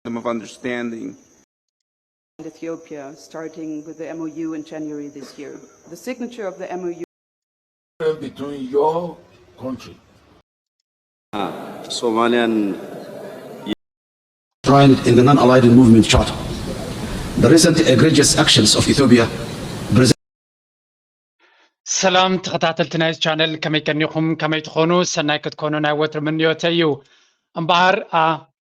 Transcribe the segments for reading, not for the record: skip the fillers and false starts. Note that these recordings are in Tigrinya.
of understanding. Ethiopia, starting with the MOU in January this year. The signature of the MOU between your country. Somalian enshrined in the Non-Aligned Movement Charter. The recent egregious actions of Ethiopia present سلام تخطاتلت نايز channel كمي كنيخم كمي تخونو سناي كتكونو ناي وتر من يوتيو امبار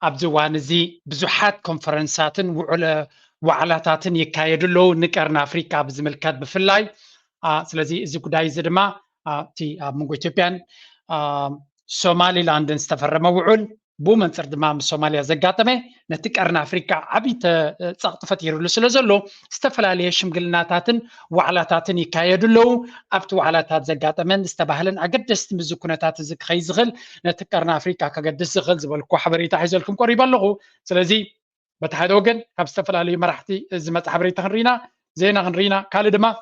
ابزوان زي بزحات كونفرنساتن وعلاتاتن يكايدلو نكرنا افريكا بزملكات بفلاي سلازي ازي قداي زدما تي منغو إثيوبيان سومالي لاندن استفرم وعول بو منصر دمام سوماليا زقاطمه نتقرنا افريكا عبيت صقطفت يرلو سلازلو استفلاليه شمغلناتاتن وعلاتاتن يكايدلو ابت وعلاتات زقاطمن استبهلن اقدست مزكونتات زك خيزغل نتقرنا افريكا كقدس زغل زبلكو حبريتا حيزلكم قريبا لغو سلازي بتحد وجن كاب استفلاليه مرحتي زمت حبريتا خنرينا زينا خنرينا كالدما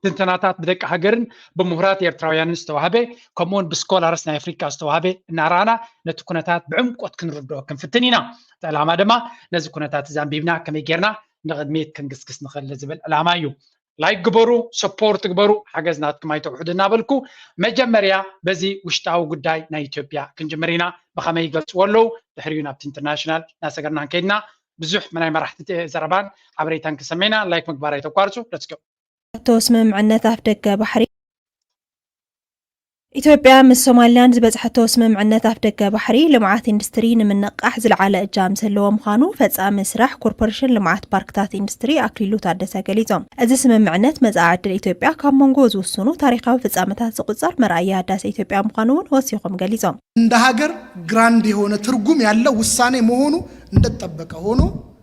تنتناتات بدك هاجرن بمهرات يرتراويان استوهبه كمون بسكولارس نا افريكا استوهبه نارانا نتكونتات بعمق كنردو كنفتنينا العلامه دما نزي كونتات زامبيبنا كمي غيرنا نقدميت كنقسقس نخل زبل العلامه يو لايك جبرو سبورت جبرو حجزناتكم اي توحدنا بالكو مجمريا بزي وشتاو غداي نا اثيوبيا كنجمرينا بخمي يغلص ولو تحريونا بت انترناشونال ناسغرنا كيدنا بزح مناي مرحت زربان عبريتان كسمينا لايك مقباري توقارصو ليتس جو توسمم عنات دقه بحري ኢትዮጵያ ምስ ሶማሊላንድ ዝበፅሐቶ ስምምዕነት ኣፍ ደገ ባሕሪ ልምዓት ኢንዱስትሪ ንምንቅቃሕ ዝለዓለ እጃም ዘለዎ ምዃኑ ፈጻሚ ስራሕ ኮርፖሬሽን ልምዓት ፓርክታት ኢንዱስትሪ ኣክሊሉ ታደሰ ገሊፆም። እዚ ስምምዕነት መጻኢ ዕድል ኢትዮጵያ ካብ መንጎ ዝውስኑ ታሪኻዊ ፍጻመታት ዝቁጸር መርኣያ ህዳሴ ኢትዮጵያ ምዃኑ እውን ወሲኾም ገሊፆም። እንደ ሀገር ግራንድ የሆነ ትርጉም ያለው ውሳኔ መሆኑ እንደተጠበቀ ሆኖ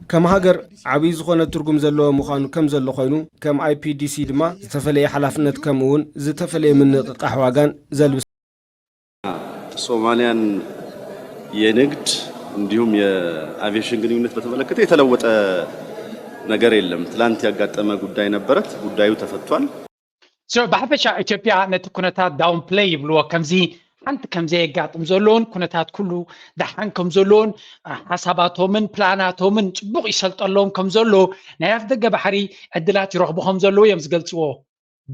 كم هاجر عبيز خونة ترجم زلوا مخانو كم زلوا خينو كم IPDC دما زتفلي حلفنت كمون زتفلي من قحواجان زلوا ሶማሊያን የንግድ እንዲሁም የአቪዬሽን ግንኙነት በተመለከተ የተለወጠ ነገር የለም። ትላንት ያጋጠመ ጉዳይ ነበረት፣ ጉዳዩ ተፈቷል። በሐፈሻ ኢትዮጵያ ነትኩነታት ዳውን ፕሌይ ብሎ ከምዚ አንተ ከምዚ ያጋጥም ዘሎን ኩነታት ኩሉ ዳሓን ከም ዘሎን ሓሳባቶምን ፕላናቶምን ጽቡቕ ይሰልጠሎም ከም ዘሎ ናይ ኣፍ ደገ ባሕሪ ዕድላት ይረኽቡ ከም ዘሎ እዮም ዝገልጽዎ።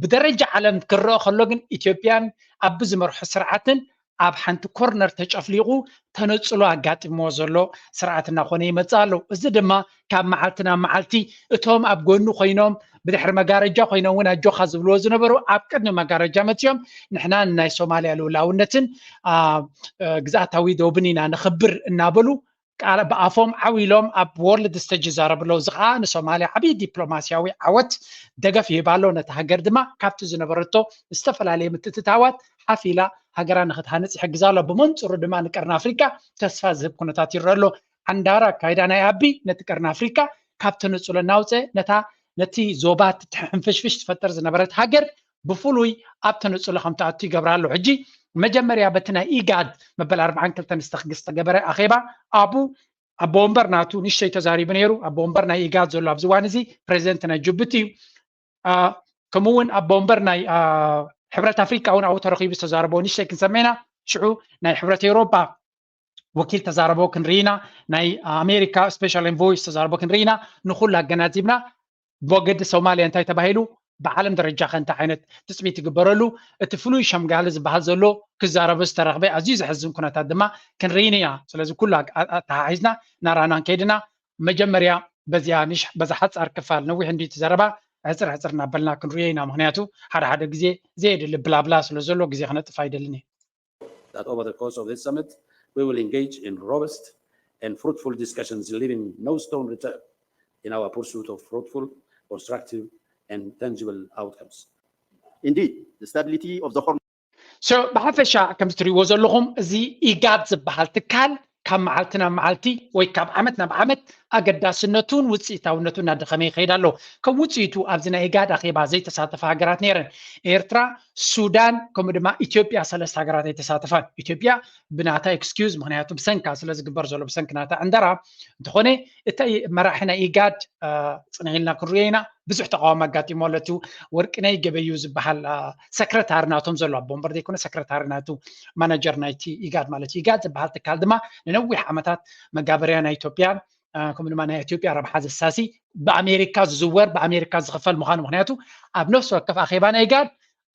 ብደረጃ ዓለም ክረአ ከሎ ግን ኢትዮጵያን ኣብ ዝመርሑ ስርዓትን ኣብ ሓንቲ ኮርነር ተጨፍሊቑ ተነጽሎ ኣጋጢሞ ዘሎ ስርዓት እናኾነ ይመጽእ ኣሎ። እዚ ድማ ካብ መዓልቲ ናብ መዓልቲ እቶም ኣብ ጎኑ ኮይኖም بدحر مجارجة خوينا ونا جوخا زبلوز نبرو أبكرنا مجارجة متيوم نحنا ناي سوماليا لولاونتن جزاتاوي دوبنينا نخبر النابلو على بقافهم عويلهم أب وورلد استجزارة بلو زغان سوماليا عبي دبلوماسياوي عوت دقا فيه بالو نتهجر دما كابتو زنبرتو استفل عليه متتتاوات حفيلة هجران نخدهانس حجزالة بمنصر دما نكرنا أفريكا تسفاز بكونتاتي رلو عندارا كايدانا يابي نتكرنا أفريكا كابتو نتسول الناوزة نتا نتي زوبات تحنفشفش تفتر زنبرت هاجر بفولوي ابتن صلو خمتاتي غبرالو حجي مجمريا بتنا ايغاد مبل 40 كلتن استخغست غبره اخيبا ابو ابومبر ناتو نشي تزاري بنيرو ابومبر نا ايغاد زلو ابزوانزي بريزيدنت نا جوبتي كمون ابومبر نا حبرة افريقيا او ترخيب تزاربو نشي كنسمينا شعو نا حبرة اوروبا وكيل تزاربو كنرينا نا امريكا سبيشال انفويس تزاربو كنرينا نخلها جنازيبنا بوجد سوماليا انتي تباهيلو بعالم درجة خنت عينت تسميت جبرلو تفلوي شمجال زبهال زلو كزاربس ترغبي عزيز حزم كنا تدما كن رينيا سلازم كلها تعايزنا نرانا كيدنا مجمريا بزيانش بزحت أركفال نوي عندي تزربا عزرنا بلنا كن رينا مهنياتو هذا جزء زيد اللي بلا بلا سلازلو جزء خنت فايدة لني. That over the course of this summit we will engage in robust and fruitful discussions leaving no stone unturned in our pursuit of fruitful, constructive and tangible outcomes. Indeed, the stability of the hormone. So بحفشة كم تري وزلهم زي إيجاد زبالتكال كم معلتنا معلتي ويكاب عمتنا بعمت أقدر سنتون وتسيتاونتون ندخمي خيدالو كم وتسيتو أبزنا إيجاد أخي بعزي تساتف هاجرات نيرن إيرترا السودان كم دما إثيوبيا سلست هاجرات تساتفان إثيوبيا بناتا إكسكيوز مهنياتو بسنكا سلز جبر زلو بسنكناتا عندرا دخوني إتى مراحنا إيجاد صنعنا كرينا بزح تقاوم قاتي مولتو وركنا يجبيو زبحال سكرتارناتهم زلو بومبر ديكون سكرتارناتو مانجر نايتي إيجاد مالتي إيجاد زبحال تكالدما نوي حمتات مقابريانا إثيوبيا ከምኡ ድማ ናይ ኢትዮጵያ ረብሓ ዘሳሲ ብኣሜሪካ ዝዝወር ብኣሜሪካ ዝኽፈል ምዃኑ ምክንያቱ ኣብ ነፍሲ ወከፍ ኣኼባ ናይ ኢጋድ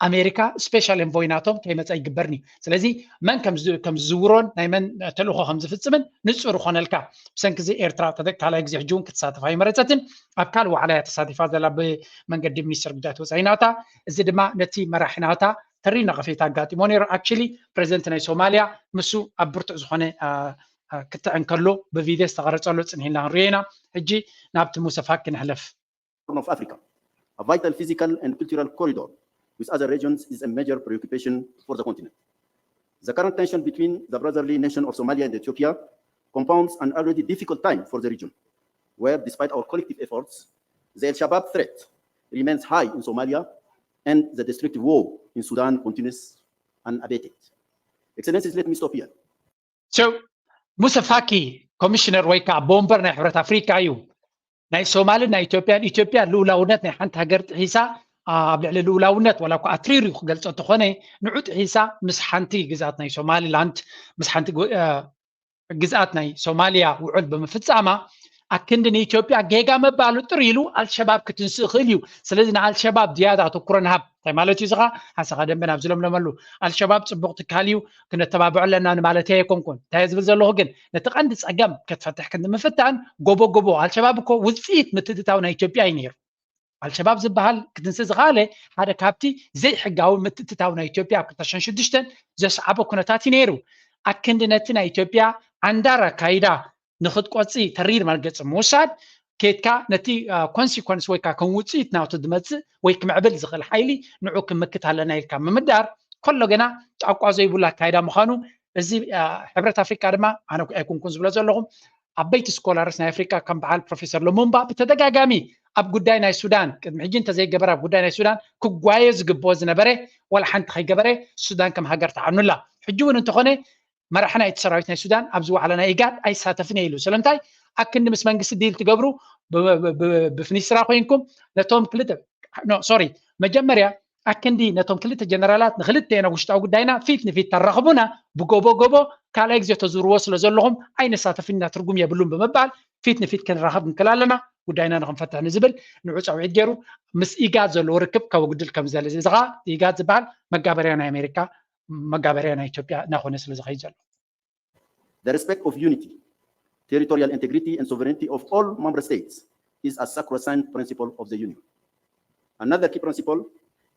ኣሜሪካ ስፔሻል ኤንቮይ ናቶም ከይመፀ ይግበርኒ ስለዚ መን ከም ዝዝውሮን ናይ መን ተልእኮ ከም ዝፍፅምን ንፁር ኮነልካ ብሰንኪ እዚ ኤርትራ ካልኣይ ግዜ ሕጂ እውን ክትሳተፍ ኣይመረፀትን ኣብ ካልእ ዋዕላ እያ ተሳቲፋ ዘላ ብመንገዲ ሚኒስትር ጉዳያት ወፃኢ ናታ እዚ ድማ ነቲ መራሒ ናታ ተሪ ነቐፌት ኣጋጢሞ ነይሩ ኣክቹሊ ፕሬዚደንት ናይ ሶማልያ ምሱ ኣብ ብርቱዕ ዝኾነ ክትዕን ከሎ ብቪድዮ ዝተቀረፀሎ ፅንሒልና ንሪኦ ኢና ሕጂ ናብቲ ሙሳ ፋኪ ንሕለፍ of Africa, a vital physical and cultural corridor with other regions is a major preoccupation for the continent. The current tension between the brotherly nation of Somalia and Ethiopia compounds an already difficult time for the region, where despite our collective efforts, the Al-Shabaab threat remains high in Somalia and the destructive war in Sudan continues unabated. Excellencies, let me stop here. So, ሙሳ ፋኪ ኮሚሽነር ወይ ከዓ ቦምበር ናይ ሕብረት ኣፍሪካ እዩ ናይ ሶማልን ናይ ኢትዮጵያ ልኡላውነት ናይ ሓንቲ ሃገር ጥሒሳ ኣብ ልዕሊ ልኡላውነት ዋላ እኳ ኣትሪሩ ክገልፆ እንተኾነ ንዑ ጥሒሳ ምስ ሓንቲ ግዝኣት ናይ ሶማሊላንድ ምስ ሓንቲ ግዝኣት ናይ ሶማልያ ውዕል ብምፍፃማ ኣክንዲ ንኢትዮጵያ ጌጋ መባሉ ጥሪ ኢሉ ኣልሸባብ ክትንስእ ይኽእል እዩ ስለዚ ንኣልሸባብ ዝያዳ ኣተኩሮ ንሃብ እንታይ ማለት እዩ ዝኻ ሓሳኻ ደንበ ናብ ዝለምለመሉ ኣልሸባብ ፅቡቅ ትካል እዩ ክነተባብዖ ኣለና ንማለት ኣይኮንኩን እንታይ ዝብል ዘለኹ ግን ነቲ ቀንዲ ፀገም ክትፈትሕ ክንምፍታን ጎቦ ኣልሸባብ እኮ ውፅኢት ምትእትታው ናይ ኢትዮጵያ እዩ ነይሩ ኣልሸባብ ዝበሃል ክትንስእ ዝኽኣለ ሓደ ካብቲ ዘይሕጋዊ ምትእትታው ናይ ኢትዮጵያ ኣብ 2006 ዘስዓቦ ኩነታት እዩ ነይሩ ኣክንዲ ነቲ ናይ ኢትዮጵያ ዓንዳር ኣካይዳ ንኽትቆፂ ተሪር መልገፂ ምውሳድ ኬትካ ነቲ ኮንሲኮንስ ወይ ከዓ ከም ውፅኢት ናቱ ዝመፅእ ወይ ክምዕብል ዝኽእል ሓይሊ ንዑ ክምክት ኣለና ኢልካ ምምዳር ከሎ ገና ጫቋ ዘይብሉ ኣካይዳ ምዃኑ እዚ ሕብረት ኣፍሪካ ድማ ኣነ ኣይኩንኩን ዝብሎ ዘለኹም ዓበይቲ ስኮላርስ ናይ ኣፍሪካ ከም በዓል ፕሮፌሰር ሎሙምባ ብተደጋጋሚ ኣብ ጉዳይ ናይ ሱዳን ቅድሚ ሕጂ እንተዘይገበረ ኣብ ጉዳይ ናይ ሱዳን ክጓየ ዝግብኦ ዝነበረ ወላ ሓንቲ ከይገበረ ሱዳን ከም ሃገር ተዓኑላ ሕጂ እውን እንተኾነ መራሕና እቲ ሰራዊት ናይ ሱዳን ኣብዚ ዋዕላ ናይ ኢጋድ ኣይሳተፍን ኢሉ ስለምንታይ ኣክንዲ ምስ መንግስቲ ዲል ትገብሩ ብፍኒስራ ኮይንኩም ነቶም መጀመርያ ኣክንዲ ነቶም ክልተ ጀነራላት ንክልተና ውሽጣዊ ጉዳይና ፊት ንፊት ተራኽቡና ብጎቦ ካልኣይ ግዜ ተዝርዎ ስለ ዘለኹም ኣይነሳተፍና ትርጉም የብሉን ብምባል ፊት ንፊት ክንራኸብ ንክእል ኣለና ጉዳይና ንክንፈትሕ ንዝብል ንዑ ፀውዒት ገይሩ ምስ ኢጋድ ዘለዎ ርክብ ከወግድል ከም ዘለ እዚ ከዓ ኢጋድ ዝበሃል መጋበርያ ናይ ኣሜሪካ መጋበርያ ናይ ኢትዮጵያ እናኾነ ስለ ዝኸይድ ዘሎ The respect of unity, territorial integrity and sovereignty of all member states is a sacrosanct principle of the Union. Another key principle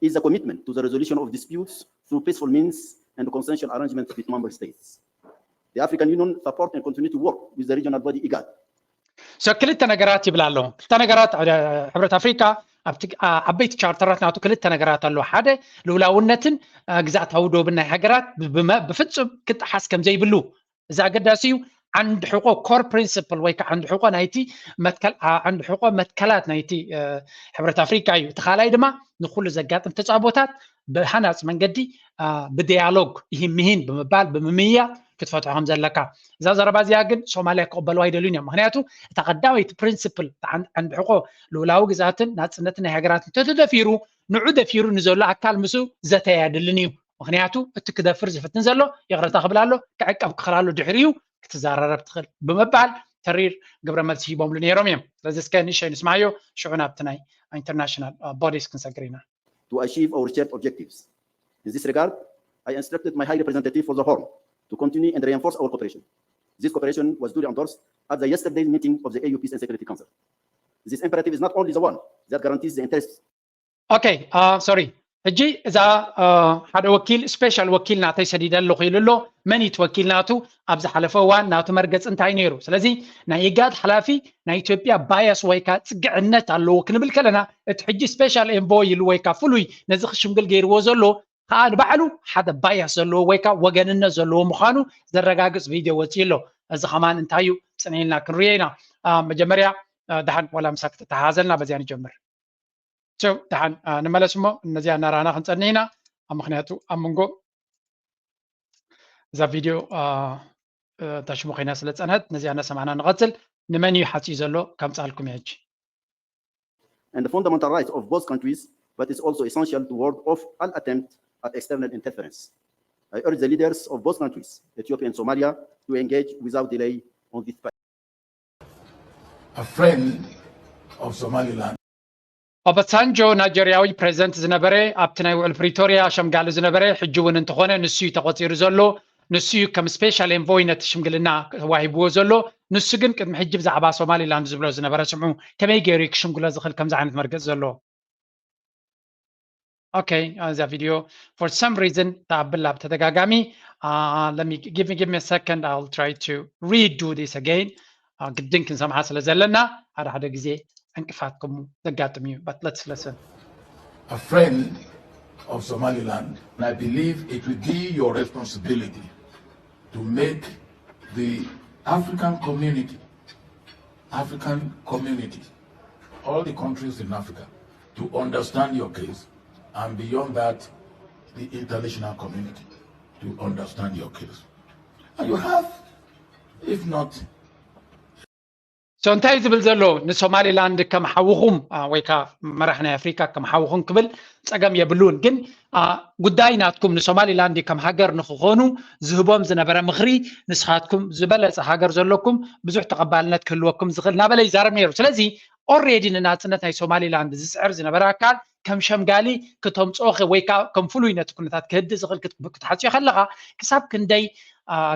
is the commitment to the resolution of disputes through peaceful means and consensual arrangements with member states. The African Union support and continue to work with the regional body IGAD. So ክልተ ነገራት ይብላ ኣለዎ ክልተ ነገራት ሕብረት ኣፍሪካ ዓበይቲ ቻርተራት ናቱ ክልተ ነገራት ኣለዎ ሓደ ልኡላውነትን ግዛእታዊ ዶብን ናይ ሃገራት ብፍፁም ክጥሓስ ከም ዘይብሉ እዚ ኣገዳሲ እዩ ዓንዲ ሕቆ ኮር ፕሪንሲፕል ወይ ከዓ ዓንዲ ሕቆ ናይቲ ዓንዲ ሕቆ መትከላት ናይቲ ሕብረት ኣፍሪካ እዩ እቲ ካልኣይ ድማ ንኩሉ ዘጋጥም ተፃቦታት ብሃናፅ መንገዲ ብዲያሎግ ይህምሂን ብምባል ብምምያጥ ክትፈትሖ ከም ዘለካ እዛ ዘረባ እዚኣ ግን ሶማልያ ክቕበልዋ ኣይደልዩን እዮም ምክንያቱ እታ ቀዳመይቲ ፕሪንሲፕል ዓንዲ ሕቆ ልኡላዊ ግዛእትን ናፅነትን ናይ ሃገራትን ተተደፊሩ ንዑ ደፊሩ ንዘሎ ኣካል ምስ ዘተያ የድልን እዩ ምክንያቱ እቲ ክደፍር ዝፍትን ዘሎ ይቕረታ ክብል ኣሎ ክዕቀብ ክኽእል ኣሎ ድሕሪኡ ክትዘራረብ ትኽእል ብምባል ተሪር ግብረ መልሲ ሂቦምሉ ነይሮም እዮም ስለዚ እስከ ንእሽተይ ንስማዮ ሽዑ ናብቲ ናይ ኢንተርናሽናል ቦዲስ ክንሰግር ኢና to achieve our shared objectives. In this regard, I instructed my High Representative for the Horn to continue and reinforce our cooperation. This cooperation was duly endorsed at the yesterday's meeting of the AU Peace and Security Council. This imperative is not only the one that guarantees the interests. Okay, sorry. ሕጂ እዛ ሓደ ወኪል ስፔሻል ወኪል ናተይ ሰዲደ ኣለኹ ኢሉ ኣሎ መን ይትወኪል ናቱ ኣብ ዝሓለፈ እዋን ናቱ መርገፅ እንታይ ነይሩ ስለዚ ናይ ኢጋድ ሓላፊ ናይ ኢትዮጵያ ባያስ ወይ ከዓ ፅግዕነት ኣለዎ ክንብል ከለና እቲ ሕጂ ስፔሻል ኤንቮይ ኢሉ ወይ ከዓ ፍሉይ ነዚ ክሽምግል ገይርዎ ዘሎ ከዓ ንባዕሉ ሓደ ባያስ ዘለዎ ወይ ከዓ ወገንነት ዘለዎ ምዃኑ ዘረጋግፅ ቪድዮ ወፂኡ ኣሎ እዚ ከማን እንታይ እዩ ፅንዒልና ክንሪኦ ኢና መጀመርያ ድሓን ዋላ ምሳ ክትተሓሓዘልና በዚያ ንጀምር دحين نملس مو نزيا نرانا خنصنينا مخنياتو امنغو ذا فيديو تشمو خينا سلصنت نزيا نسمعنا نقتل نمني حصي زلو كم صالكم يجي and the fundamental rights of both countries but is also essential to ward off all attempt at external interference. I urge the leaders of both countries, Ethiopia and Somalia, to engage without delay on this a friend of Somaliland. ኦባሳንጆ ናይጀሪያዊ ፕሬዚደንት ዝነበረ ኣብቲ ናይ ውዕል ፕሪቶሪያ ሸምጋሊ ዝነበረ ሕጂ እውን እንተኾነ ንሱ ተቆፂሩ ዘሎ ንሱ ከም ስፔሻል ኤንቮይ ነቲ ሽምግልና ዋሂብዎ ዘሎ ንሱ ግን ቅድሚ ሕጂ ብዛዕባ ሶማሊላንድ ዝብሎ ዝነበረ ስምዑ ከመይ ገይሩ ክሽምግሎ ዝኽእል ከምዚ ዓይነት መርገፅ ዘሎ Okay, as a video, for some reason, tabla btadagami. Let me give me a second. I'll try to redo this again. Gdin kin sam hasala zalana. Hada gize enkifatkum dagatmu. But let's listen. A friend of Somaliland, and I believe it will be your responsibility to make the African community, all the countries in Africa, to understand your case. And beyond that, the international community to understand your case. And you have, if not. So እንታይ ዝብል ዘሎ ንሶማሊላንድ ከም ሓውኹም ወይ ከዓ መራሕና ኣፍሪካ ከም ሓውኹም ክብል ፀገም የብሉን ግን ጉዳይ ናትኩም ንሶማሊላንድ ከም ሃገር ንክኾኑ ዝህቦም ዝነበረ ምኽሪ ንስኻትኩም ዝበለፀ ሃገር ዘለኩም ብዙሕ ተቐባልነት ክህልወኩም ዝኽእል ናበለ ይዛረብ ነይሩ ስለዚ ኦልሬዲ ንናፅነት ናይ ሶማሊላንድ ዝስዕር ዝነበረ ኣካል ከም ሸምጋሊ ክተምፅኦ ወይ ከም ፍሉይ ነቲ ኩነታት ክህዲ ዝኽእል ክትሓፅዮ ከለኻ ክሳብ ክንደይ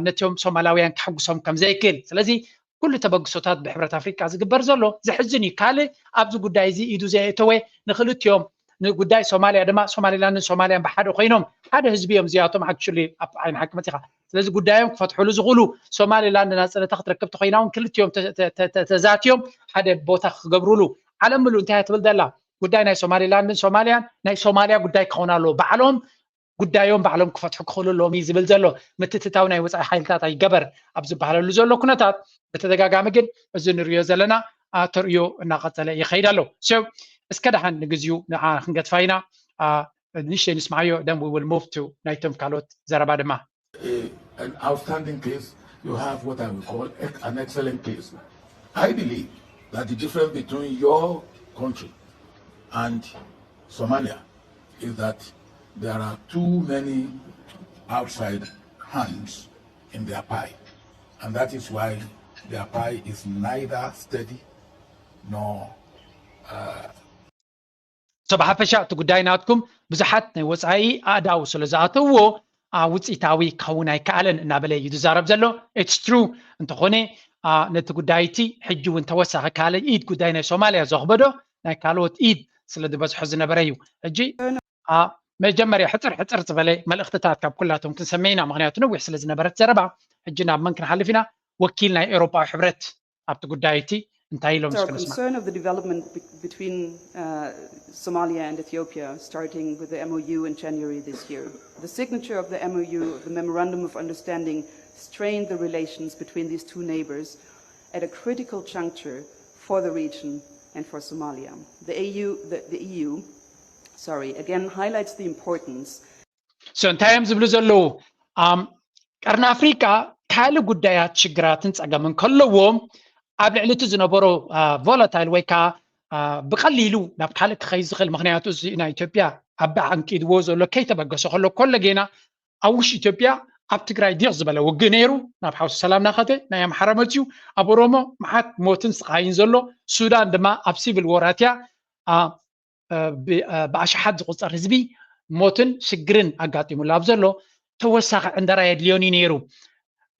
ነቶም ሶማላውያን ክሕጉሶም ከም ዘይክእል ስለዚ ኩሉ ተበግሶታት ብሕብረት ኣፍሪካ ዝግበር ዘሎ ዝሕዝን እዩ ካልእ ኣብዚ ጉዳይ እዚ ኢዱ ዘየተወ ንክልትዮም ንጉዳይ ሶማልያ ድማ ሶማሊላንድን ሶማልያን ብሓደ ኮይኖም ሓደ ህዝቢ እዮም እዚኣቶም ኣክቹሊ ኣብ ዓይን ሓቂ መፂኻ ስለዚ ጉዳዮም ክፈትሕሉ ዝኽእሉ ሶማሊላንድ ናፅነታ ክትረክብ ተኮይና እውን ክልትዮም ተዛትዮም ሓደ ቦታ ክገብርሉ ዓለም ሙሉ እንታይ ትብል ዘላ ጉዳይ ናይ ሶማሊላንድን ሶማልያን ናይ ሶማልያ ጉዳይ ክኾን ኣለዎ ባዕሎም ጉዳዮም ባዕሎም ክፈትሑ ክኽእሉሎም እዩ ዝብል ዘሎ ምትትታው ናይ ወፃኢ ሓይልታት ኣይገበር ኣብ ዝበሃለሉ ዘሎ ኩነታት በተደጋጋሚ ግን እዚ ንሪኦ ዘለና ተርእዮ እናቐፀለ ይኸይድ ኣሎ so እስከ ደሓን ንግዚኡ ክንገጥፋ ኢና ንሽተይ ንስማዕዮ then we will move to ናይቶም ካልኦት ዘረባ ድማ An outstanding case, you have what I would call an excellent case. I believe that the difference between your country and Somalia is that there are too many outside hands in their pie, and that is why their pie is neither steady nor so ብሓፈሻ እቲ ጉዳይ ናትኩም ብዙሓት ናይ ወፃኢ ኣእዳው ስለ ዝኣተውዎ ውፅኢታዊ ክኸውን ኣይከኣለን እናበለ እዩ ዝዛረብ ዘሎ it's true እንተኾነ ነቲ ጉዳይ እቲ ሕጂ እውን ተወሳኺ ካልእ ኢድ ጉዳይ ናይ ሶማልያ ዘኽበዶ ናይ ካልኦት ኢድ ስለ ዝበዝሖ ዝነበረ እዩ ሕጂ መጀመርያ ሕፅር ዝበለ መልእኽትታት ካብ ኩላቶም ክንሰመይና ምክንያቱ ነዊሕ ስለ ዝነበረት ዘረባ ሕጂ ናብ መን ክንሓልፍ ኢና ወኪል ናይ ኤውሮጳዊ ሕብረት ኣብቲ ጉዳይ እቲ እንታይ ኢሎም So concern of the development between Somalia and Ethiopia, starting with the MOU in January this year. The signature of the MOU, the Memorandum of Understanding, strained the relations between these two neighbors at a critical juncture for the region and for Somalia. The EU again highlights the importance. So እንታይም ዝብሉ ዘለዉ ቀርኒ ኣፍሪካ ካልእ ጉዳያት ሽግራትን ፀገምን ከለዎም ኣብ ልዕሊ እቲ ዝነበሮ ቮላታይል ወይ ከዓ ብቐሊሉ ናብ ካልእ ክኸይድ ዝኽእል ምክንያቱ እዚ ናይ ኢትዮጵያ ኣብ ዓንቂድዎ ዘሎ ከይተበገሶ ከሎ ኮለ ጌና ኣብ ውሽጢ ኢትዮጵያ ኣብ ትግራይ ዲቕ ዝበለ ውግ ነይሩ ናብ ሓውሲ ሰላም ናኸተ ናይ ኣምሓራ መፅዩ ኣብ ኦሮሞ መዓት ሞትን ስቃይን ዘሎ ሱዳን ድማ ኣብ ሲቪል ወራትያ ብኣሽሓት ዝቁፀር ህዝቢ ሞትን ሽግርን ኣጋጢሙሉ ኣብ ዘሎ ተወሳኺ ዕንደራ የድልዮኒ ነይሩ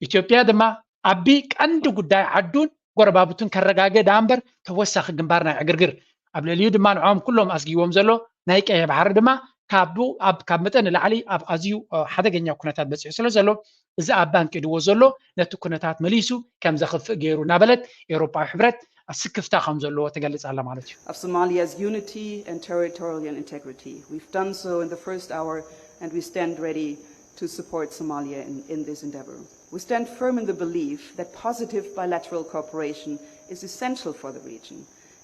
ኢትዮጵያ ድማ ኣቢ ቀንዲ ጉዳይ ዓዱን ጎረባብቱን ከረጋገዳ እምበር ተወሳኺ ግንባር ናይ ዕግርግር ኣብ ልዕሊኡ ድማ ንዖም ኩሎም ኣስጊዎም ዘሎ ናይ ቀይ ባሕሪ ድማ ካብ መጠን ንላዕሊ ኣብ ኣዝዩ ሓደገኛ ኩነታት በፂሑ ስለ ዘሎ እዚ ኣብ ባንኪድዎ ዘሎ ነቲ ኩነታት መሊሱ ከም ዘኽፍእ ገይሩ ናበለት ኤውሮጳዊ ሕብረት ስክፍታ ከም ዘለዎ ተገሊፅ ኣላ ማለት እዩ of Somalia's unity and territorial integrity. We've done so in the first hour and we stand ready to support Somalia in this endeavor. We stand firm in the belief that positive bilateral cooperation is essential for the region,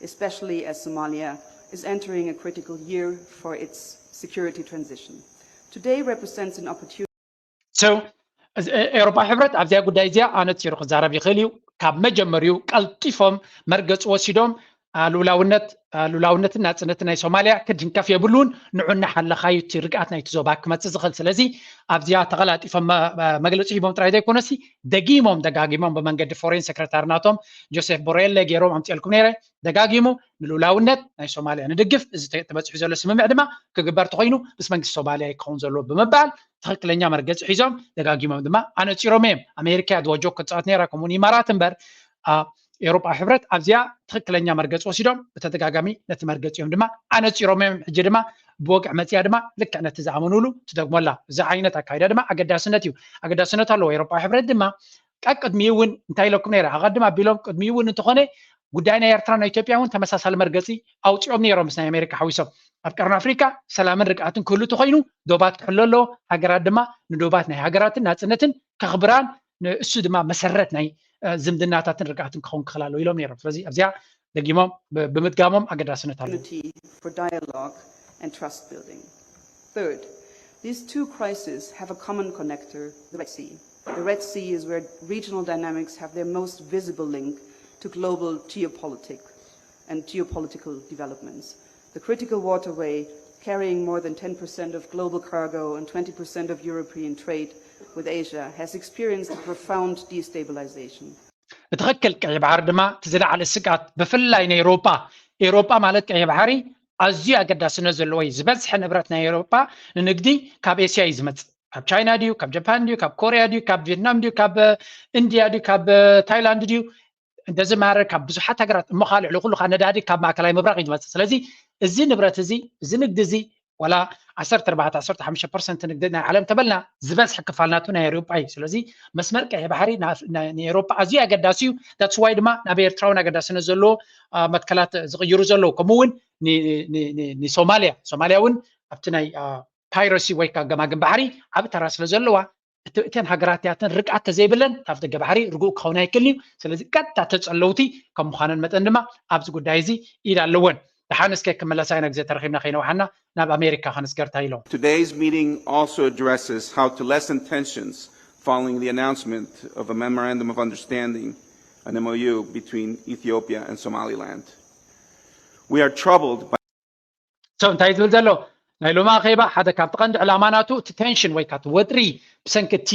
especially as Somalia is entering a critical year for its security transition. Today represents an opportunity. So, ኤውሮጳ ሕብረት ኣብዚያ ጉዳይ እዚኣ ኣነ ፂሩ ክዛረብ ይኽእል እዩ ካብ መጀመሪኡ ቀልጢፎም መርገፅ ወሲዶም ሉላውነትን ናጽነትን ናይ ሶማልያ ክድንከፍ የብሉን ንዑና ሓለኻዩቲ ርግኣት ናይቲ ዞባ ክመጽእ ዝኽእል ስለዚ ኣብዚያ ተቐላጢፎም መግለጺ ሂቦም ጥራይ ዘይኮነሲ ደጋጊሞም ብመንገዲ ፎሬን ሴክሬታሪ ናቶም ጆሴፍ ቦሬል ገይሮም ኣምፂልኩም ነይረ ደጋጊሙ ንሉላውነት ናይ ሶማልያ ንድግፍ እዚ ተበጽሑ ዘሎ ስምምዕ ድማ ክግበር ተኮይኑ ምስ መንግስቲ ሶማልያ ይከውን ዘሎ ብምባል ትክክለኛ መርገጽ ሒዞም ደጋጊሞም ድማ ኣነጺሮም እዮም ኣሜሪካ ድወጆ ክጻወት ነይራ ከምኡን ኢማራት እምበር ኤውሮጳ ሕብረት ኣብዚያ ትክክለኛ መርገጽ ወሲዶም በተደጋጋሚ ነቲ መርገጽዮም ድማ ኣነጺሮም እዮም ሕጂ ድማ ብወቅዕ መጽያ ድማ ልክዕ ነቲ ዝኣመኑሉ ትደግሞላ እዚ ዓይነት ኣካይዳ ድማ ኣገዳስነት እዩ ኣገዳስነት ኣለዎ ኤውሮጳ ሕብረት ድማ ቅድሚኡ እውን እንታይ ኢለኩም ነይራ ኣቀድም ኣቢሎም ቅድሚኡ እውን እንተኾነ ጉዳይ ናይ ኤርትራ ናይ ኢትዮጵያ እውን ተመሳሳሊ መርገጺ ኣውፂኦም ነይሮም ምስ ናይ ኣሜሪካ ሓዊሶም ኣብ ቀርኒ ኣፍሪካ ሰላምን ርግኣትን ክህሉ ተኮይኑ ዶባት ክሕሉ ኣለዎ ሃገራት ድማ ንዶባት ናይ ሃገራትን ናጽነትን ከኽብራን ንእሱ ድማ መሰረት ናይ ዝምድናታትን ርግኣትን ክኸውን ክኽእል ኣለዎ ኢሎም ነይሮም ስለዚ ኣብዚያ ደጊሞም ብምድጋሞም ኣገዳስነት ኣለዎ for dialogue and trust building. Third, these two crises have a common connector, the Red Sea. The Red Sea is where regional dynamics have their most visible link to global geopolitics and geopolitical developments. The critical waterway, carrying more than 10% of global cargo and 20% of European trade with Asia, has experienced a profound destabilization. بتخكل كعي بحر دما تزرع على السكات بفلاي أوروبا مالت كعي بحري أزيا قد سنزل ويز بس حنا براتنا أوروبا نقدي كاب آسيا يزمت كاب تشاينا ديو كاب جابان ديو كاب كوريا ديو كاب فيتنام ديو كاب إنديا ديو كاب تايلاند ديو እንደዚ ማረ ካብ ብዙሓት ሃገራት መኻልዕ ለኹሉ ኻነዳዲ ካብ ማእከላይ ምብራቅ ይመጽእ ስለዚ እዚ ንብረት እዚ ንግዲ እዚ ወላ 14-15% ንግዲ ናይ ዓለም ተበልና ዝበዝሕ ክፋልናቱ ናይ ኤውሮጳ እዩ ስለዚ መስመር ቀይ ባሕሪ ናይ ኤውሮጳ ኣዝዩ ኣገዳሲ እዩ that's why ድማ ናብ ኤርትራውን ኣገዳስነት ዘለዎ መትከላት ዝቕይሩ ዘለዉ ከምኡውን ሶማልያ እውን ኣብቲ ናይ ፓይረሲ ወይ ከዓ ገማግም ባሕሪ ዓብ ተራ ስለ ዘለዋ እተን ሃገራት ያተን ርግኣት ተዘይብለን ካብ ደገ ባሕሪ ርጉእ ክኸውን ኣይክእልን እዩ ስለዚ ቀጥታ ተጸለውቲ ከም ምዃነን መጠን ድማ ኣብዚ ጉዳይ እዚ ኢድ ኣለወን ድሓንስ ከይክመለሳ ኢና ግዜ ተረኺብና ከይነውሓና ናብ ኣሜሪካ ከንስገርታ ኢሎም Today's meeting also addresses how to lessen tensions following the announcement of a memorandum of understanding, an MOU, between Ethiopia and Somaliland. We are troubled by እንታይ ዝብል ዘሎ ናይ ሎማ ኸይባ ሓደ ካብቲ ቀንዲ ዕላማናቱ እቲ ቴንሽን ወይ ካት ወጥሪ ብሰንኪቲ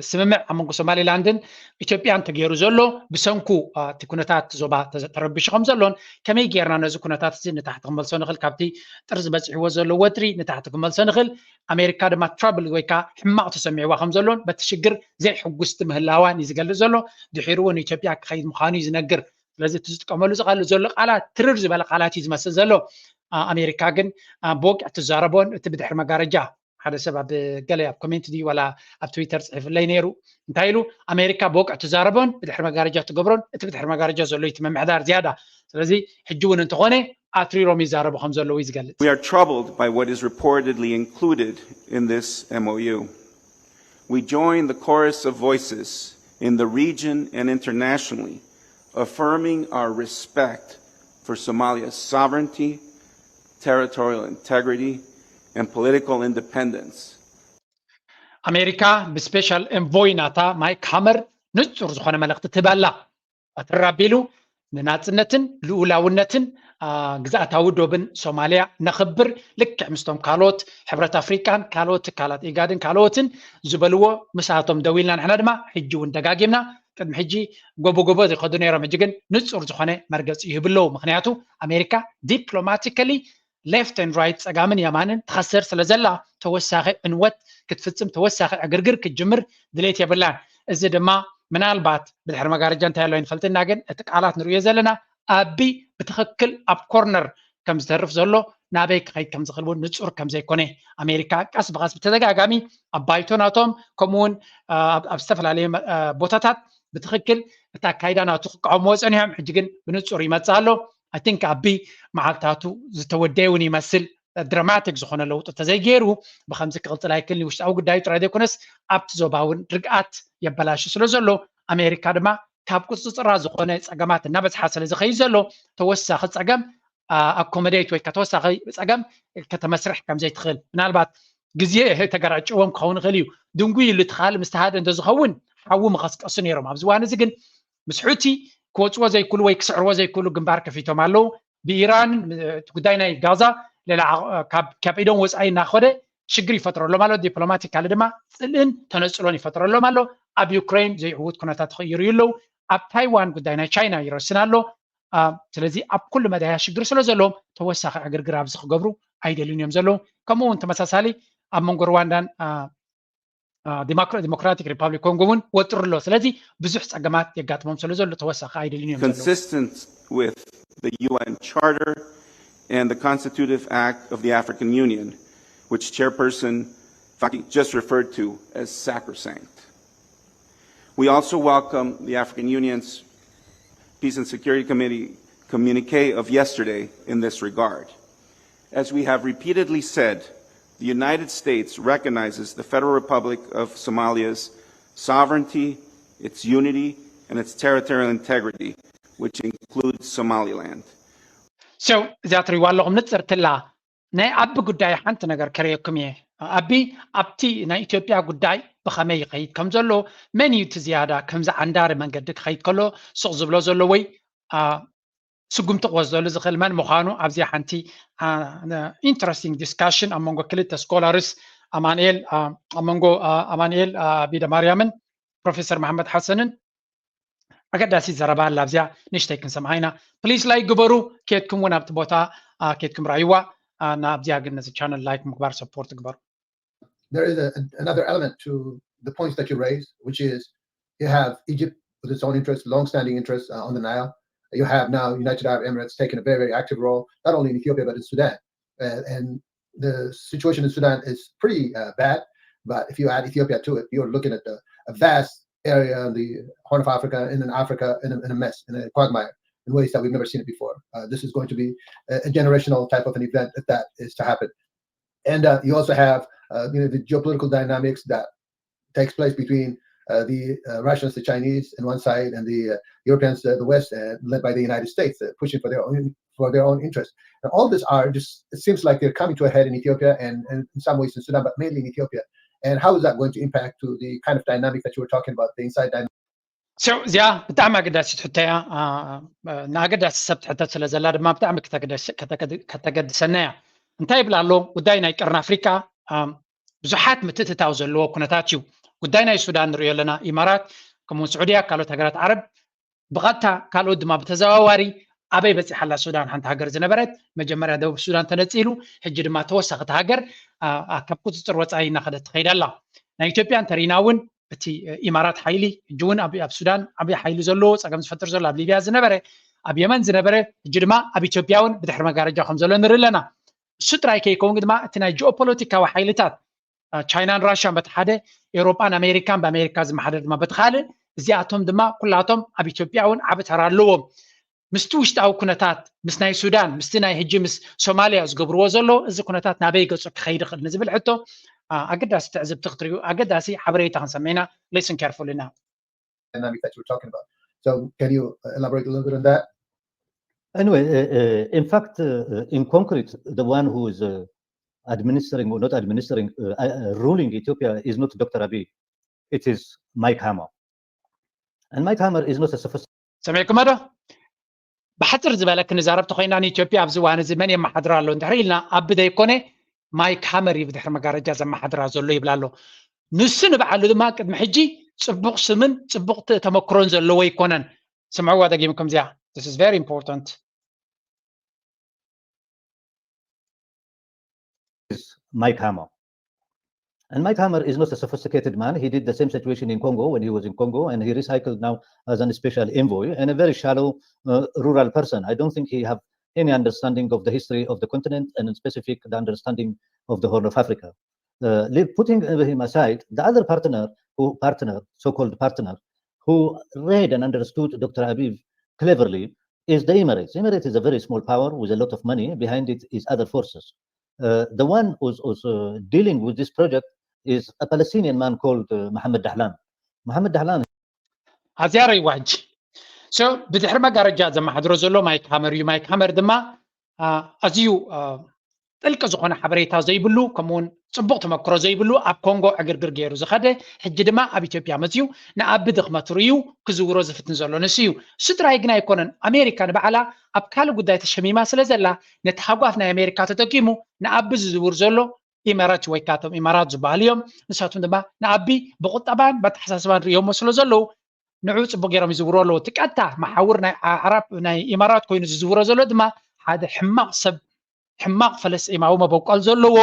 ስምምዕ ኣብ መንጎ ሶማሊላንድን ኢትዮጵያን ተገይሩ ዘሎ ብሰንኩ እቲ ኩነታት ዞባ ተረቢሹ ከም ዘሎን ከመይ ጌርና ነዚ ኩነታት እዚ ንታሕቲ ክመልሶ ንኽእል ካብቲ ጥርዚ በፂሕዎ ዘሎ ወጥሪ ንታሕቲ ክመልሶ ንኽእል ኣሜሪካ ድማ ትራብል ወይ ከዓ ሕማቕ ተሰሚዕዋ ከም ዘሎን በቲ ሽግር ዘይሕጉስቲ ምህላዋን እዩ ዝገልጽ ዘሎ ድሒሩ እውን ኢትዮጵያ ክኸይድ ምዃኑ እዩ ዝነግር ስለዚ እቲ ዝጥቀመሉ ዝቃልሉ ዘሎ ቃላት ትርር ዝበለ ቃላት እዩ ዝመስል ዘሎ ኣሜሪካ ግን ብወቅዕ ትዛረቦን እቲ ብድሕሪ መጋረጃ ሓደ ሰብ ኣብ ገለ ኣብ ኮሜንት ዲ ወላ ኣብ ትዊተር ጽሒፍለይ ነይሩ እንታይ ኢሉ ኣሜሪካ ብወቅዕ ትዛረቦን ብድሕሪ መጋረጃ ትገብሮን እቲ ብድሕሪ መጋረጃ ዘሎ እቲ መምሕዳር ዝያዳ ስለዚ ሕጂ እውን እንተኾነ ኣትሪሮም ይዛረቡ ከም ዘለዉ እዩ ዝገልጽ We are troubled by what is reportedly included in this MOU. We join the chorus of voices in the region and internationally affirming our respect for Somalia's sovereignty, territorial integrity, and political independence. ኣሜሪካ ብስፔሻል ኤንቮይ ናታ ማይክ ሃመር ንጹር ዝኾነ መልእኽቲ ትህባላ ኣትራቢሉ ንናጽነትን ልኡላውነትን ግዛእታዊ ዶብን ሶማልያ ነኽብር ልክዕ ምስቶም ካልኦት ሕብረት ኣፍሪቃን ካልኦት ትካላት ኢጋድን ካልኦትን ዝበልዎ ምሳቶም ደው ኢልና ንሕና ድማ ሕጂ እውን ደጋጊምና ቅድሚ ሕጂ ጎቦ ዘይኸዱ ነይሮም ሕጂ ግን ንጹር ዝኾነ መርገፂ ይህብለዉ ምክንያቱ ኣሜሪካ ዲፕሎማቲካሊ ሌፍት ኤንድ ራይት ፀጋምን የማንን ትኸስር ስለ ዘላ ተወሳኺ ዕንወት ክትፍፅም ተወሳኺ ዕግርግር ክትጅምር ድሌት የብላን እዚ ድማ ምናልባት ብድሕሪ መጋረጃ እንታይ ኣለዎ ይንፈልጥና ግን እቲ ቃላት ንሪኦ ዘለና ኣቢ ብትኽክል ኣብ ኮርነር ከም ዝተርፍ ዘሎ ናበይ ክኸይድ ከም ዝኽእል እውን ንጹር ከም ዘይኮነ ኣሜሪካ ቀስ ብቐስ ብተደጋጋሚ ኣብ ባይቶናቶም ከምኡውን ኣብ ዝተፈላለየ ቦታታት ብትኽክል እቲ ኣካይዳ ናቱ ክቃወምዎ ፀኒሖም ሕጂ ግን ብንጹር ይመፅእ ኣሎ I think ኣቢ መዓልታቱ ዝተወደየ እውን ይመስል ድራማቲክ ዝኾነ ለውጢ ተዘይገይሩ ብከምዚ ክቕፅል ኣይክእልን ውሽጣዊ ጉዳዩ ጥራይ ዘይኮነስ ኣብቲ ዞባ እውን ርግኣት የበላሹ ስለ ዘሎ ኣሜሪካ ድማ ካብ ቁፅፅራ ዝኾነ ፀገማት እናበፅሓ ስለ ዝኸይድ ዘሎ ተወሳኺ ፀገም ኣኮሞዴት ወይ ከተወሳኺ ፀገም ከተመስርሕ ከም ዘይትኽእል ምናልባት ግዜ ተገራጭዎም ክኸውን ይኽእል እዩ ድንጉ ኢሉ እቲ ካልእ ምስ ተሃደ እንተዝኸውን ሓዊ መኸስቀሱ ነይሮም ኣብዚ እዋን እዚ ግን ምስ ሑቲ ክወፅዎ ዘይክእሉ ወይ ክስዕርዎ ዘይክእሉ ግንባር ከፊቶም ኣለው ብኢራን ጉዳይ ናይ ጋዛ ሌላ ካብ ኢዶም ወፃኢ እናኸደ ሽግር ይፈጥረሎም ኣሎ ዲፕሎማቲካሊ ድማ ፅልእን ተነፅሎን ይፈጥረሎም ኣሎ ኣብ ዩክሬን ዘይዕውት ኩነታት ክቅይሩ ይለው ኣብ ታይዋን ጉዳይ ናይ ቻይና ይረስን ኣሎ ስለዚ ኣብ ኩሉ መዳያ ሽግር ስለ ዘለዎም ተወሳኺ ዕግርግር ኣብዚ ክገብሩ ኣይደልዩን እዮም ዘለዉ ከምኡ እውን ተመሳሳሊ ኣብ መንጎ ሩዋንዳን ዲሞክራቲክ ሪፐብሊክ ኮንጎ እውን ወጥሩ ኣሎ ስለዚ ብዙሕ ፀገማት የጋጥሞም ስለ ዘሎ ተወሳኺ ኣይደልዩን እዮም consistent with the UN Charter and the Constitutive Act of the African Union, which Chairperson Faki just referred to as sacrosanct. We also welcome the African Union's Peace and Security Committee communique of yesterday in this regard. As we have repeatedly said, the United States recognizes the Federal Republic of Somalia's sovereignty, its unity, and its territorial integrity, which includes Somaliland. So, እዚኣ ትሪእዋ ኣለኹም ንፅር ትላ ናይ ኣቢ ጉዳይ ሓንቲ ነገር ከርየኩም እየ ኣቢ ኣብቲ ናይ ኢትዮጵያ ጉዳይ ብኸመይ ይኸይድ ከም ዘሎ መን እዩ እቲ ዝያዳ ከምዚ ዓንዳሪ መንገዲ ክኸይድ ከሎ ሱቕ ዝብሎ ዘሎ ወይ ስጉምቲ ክወስደሉ ዝኽእል መን ምዃኑ ኣብዚኣ ሓንቲ ኢንተረስቲንግ ዲስካሽን ኣብ መንጎ ክልተ ስኮላርስ ኣብ መንጎ ኣማንኤል ቢደ ማርያምን ፕሮፌሰር መሓመድ ሓሰንን ኣገዳሲ ዘረባ ኣላ ኣብዚኣ ንሽተይ ክንሰምዓ ኢና ፕሊዝ ላይ ግበሩ ኬትኩም እውን ኣብቲ ቦታ ኬትኩም ራእይዋ ናብዚኣ ግን ነዚ ቻነል ላይክ ምግባር ሰፖርት ግበሩ There is another element to the points that you raised, which is you have Egypt with its own interest, long-standing interest on the Nile. You have now United Arab Emirates taking a very, very active role, not only in Ethiopia, but in Sudan. And the situation in Sudan is pretty bad. But if you add Ethiopia to it, you're looking at a vast area in the Horn of Africa, in Africa, in a mess, in a quagmire, in ways that we've never seen it before. This is going to be a generational type of an event if that is to happen. And you also have the geopolitical dynamics that takes place between the Russians, the Chinese, on one side, and the Europeans, the West, led by the United States, pushing for their own interests. And all this are just, it seems like they're coming to a head in Ethiopia and in some ways in Sudan, but mainly in Ethiopia. And how is that going to impact to the kind of dynamic that you were talking about, the inside dynamic? So, እዚኣ ብጣዕሚ ኣገዳሲት ሕቶ እያ ንኣገዳሲ ሰብ ትሕተት ስለ ዘላ ድማ ብጣዕሚ ከተገድሰና እያ እንታይ ይብላ ኣሎ ጉዳይ ናይ ቀርኒ ኣፍሪካ ብዙሓት ምትእትታው ዘለዎ ኩነታት እዩ ጉዳይ ናይ ሱዳን ንሪኦ ኣለና ኢማራት ከምኡውን ስዑድያ ካልኦት ሃገራት ዓረብ ብቐጥታ ካልኦት ድማ ብተዘዋዋሪ ኣበይ በፂሓላ ሱዳን ሓንቲ ሃገር ዝነበረት መጀመርያ ደቡብ ሱዳን ተነፂሉ ሕጂ ድማ ተወሳኺቲ ሃገር ካብ ቁፅፅር ወፃኢ እናኸደት ትኸይድ ኣላ ናይ ኢትዮጵያ እንተሪእና እውን እቲ ኢማራት ሓይሊ ሕጂ እውን ኣብ ሱዳን ዓብዪ ሓይሊ ዘለዎ ፀገም ዝፈጥር ዘሎ ኣብ ሊብያ ዝነበረ ኣብ የመን ዝነበረ ሕጂ ድማ ኣብ ኢትዮጵያ እውን ብድሕሪ መጋረጃ ከም ዘሎ ንርኢ ኣለና እሱ ጥራይ ከይከውን ድማ እቲ ናይ ጂኦፖለቲካዊ ሓይልታት ቻይናን ራሽያን በቲ ሓደ ኤውሮጳን ኣሜሪካን ብኣሜሪካ ዝመሓደር ድማ በቲ ካልእ እዚኣቶም ድማ ኩላቶም ኣብ ኢትዮጵያ እውን ዓብ ተራ ኣለዎም ምስቲ ውሽጣዊ ኩነታት ምስ ናይ ሱዳን ምስቲ ናይ ሕጂ ምስ ሶማልያ ዝገብርዎ ዘሎ እዚ ኩነታት ናበይ ገፁ ክኸይድ ይኽእል ንዝብል ሕቶ ኣገዳሲ ትዕዝብቲ ክትሪኡ ኣገዳሲ ሓበሬታ ክንሰምዕና listen carefully now. Dynamic that you were talking about. So can you elaborate a little bit on that? Anyway, in fact, in concrete, the one who is administering or not administering, ruling Ethiopia is not Dr. Abiy. It is Mike Hammer. And Mike Hammer is not a sophisticated... سمعكم هذا؟ بحثر زبالك نزارب تخينا إثيوبيا بزوان زمان يما حضر له ندحري لنا أبدا يكونه مايك هامر يبدحر مقارجة زي ما حضر زلو يبلا له نسن بعلو ما قد محجي صبغ سمن صبغ تمكرون زلو يكونن سمعوا هذا جيمكم زيا. This is very important. Mike Hammer. And Mike Hammer is not a sophisticated man. He did the same situation in Congo when he was in Congo, and he recycled now as a special envoy and a very shallow rural person. I don't think he have any understanding of the history of the continent and in specific the understanding of the Horn of Africa. Putting him aside, the other so-called partner, who read and understood Dr. Abiy cleverly is the Emirates. Emirates is a very small power with a lot of money. Behind it is other forces. The one who's dealing with this project is a Palestinian man called Mohammed Dahlan. Mohammed Dahlan. هزياري واج. So بدحر ما قرجات زي ما حضروا زلوا مايك هامر دما أزيو تلك زخون حبريتها زي بلو كمون ጽቡቕ ተመክሮ ዘይብሉ ኣብ ኮንጎ ዕግርግር ገይሩ ዝኸደ ሕጂ ድማ ኣብ ኢትዮጵያ መፅዩ ንኣቢ ድኽመት ርዩ ክዝውሮ ዝፍትን ዘሎ ንሱ እዩ እሱ ጥራይ ግን ኣይኮነን ኣሜሪካ ንባዕላ ኣብ ካልእ ጉዳይ ተሸሚማ ስለ ዘላ ነቲ ሃጓፍ ናይ ኣሜሪካ ተጠቂሙ ንኣቢ ዝዝውር ዘሎ ኢማራት ወይ ከዓ እቶም ኢማራት ዝበሃሉ እዮም ንሳቶም ድማ ንኣቢ ብቁጠባን በተሓሳስባን ርዮም ስለ ዘለው ንዑ ጽቡቕ ገይሮም ይዝውሮ ኣለዉ እቲ ቀጥታ መሓውር ናይ ዓረብ ናይ ኢማራት ኮይኑ ዝዝውሮ ዘሎ ድማ ሓደ ሕማቕ ሰብ ሕማቕ ፈለስጢማዊ መበቆል ዘለዎ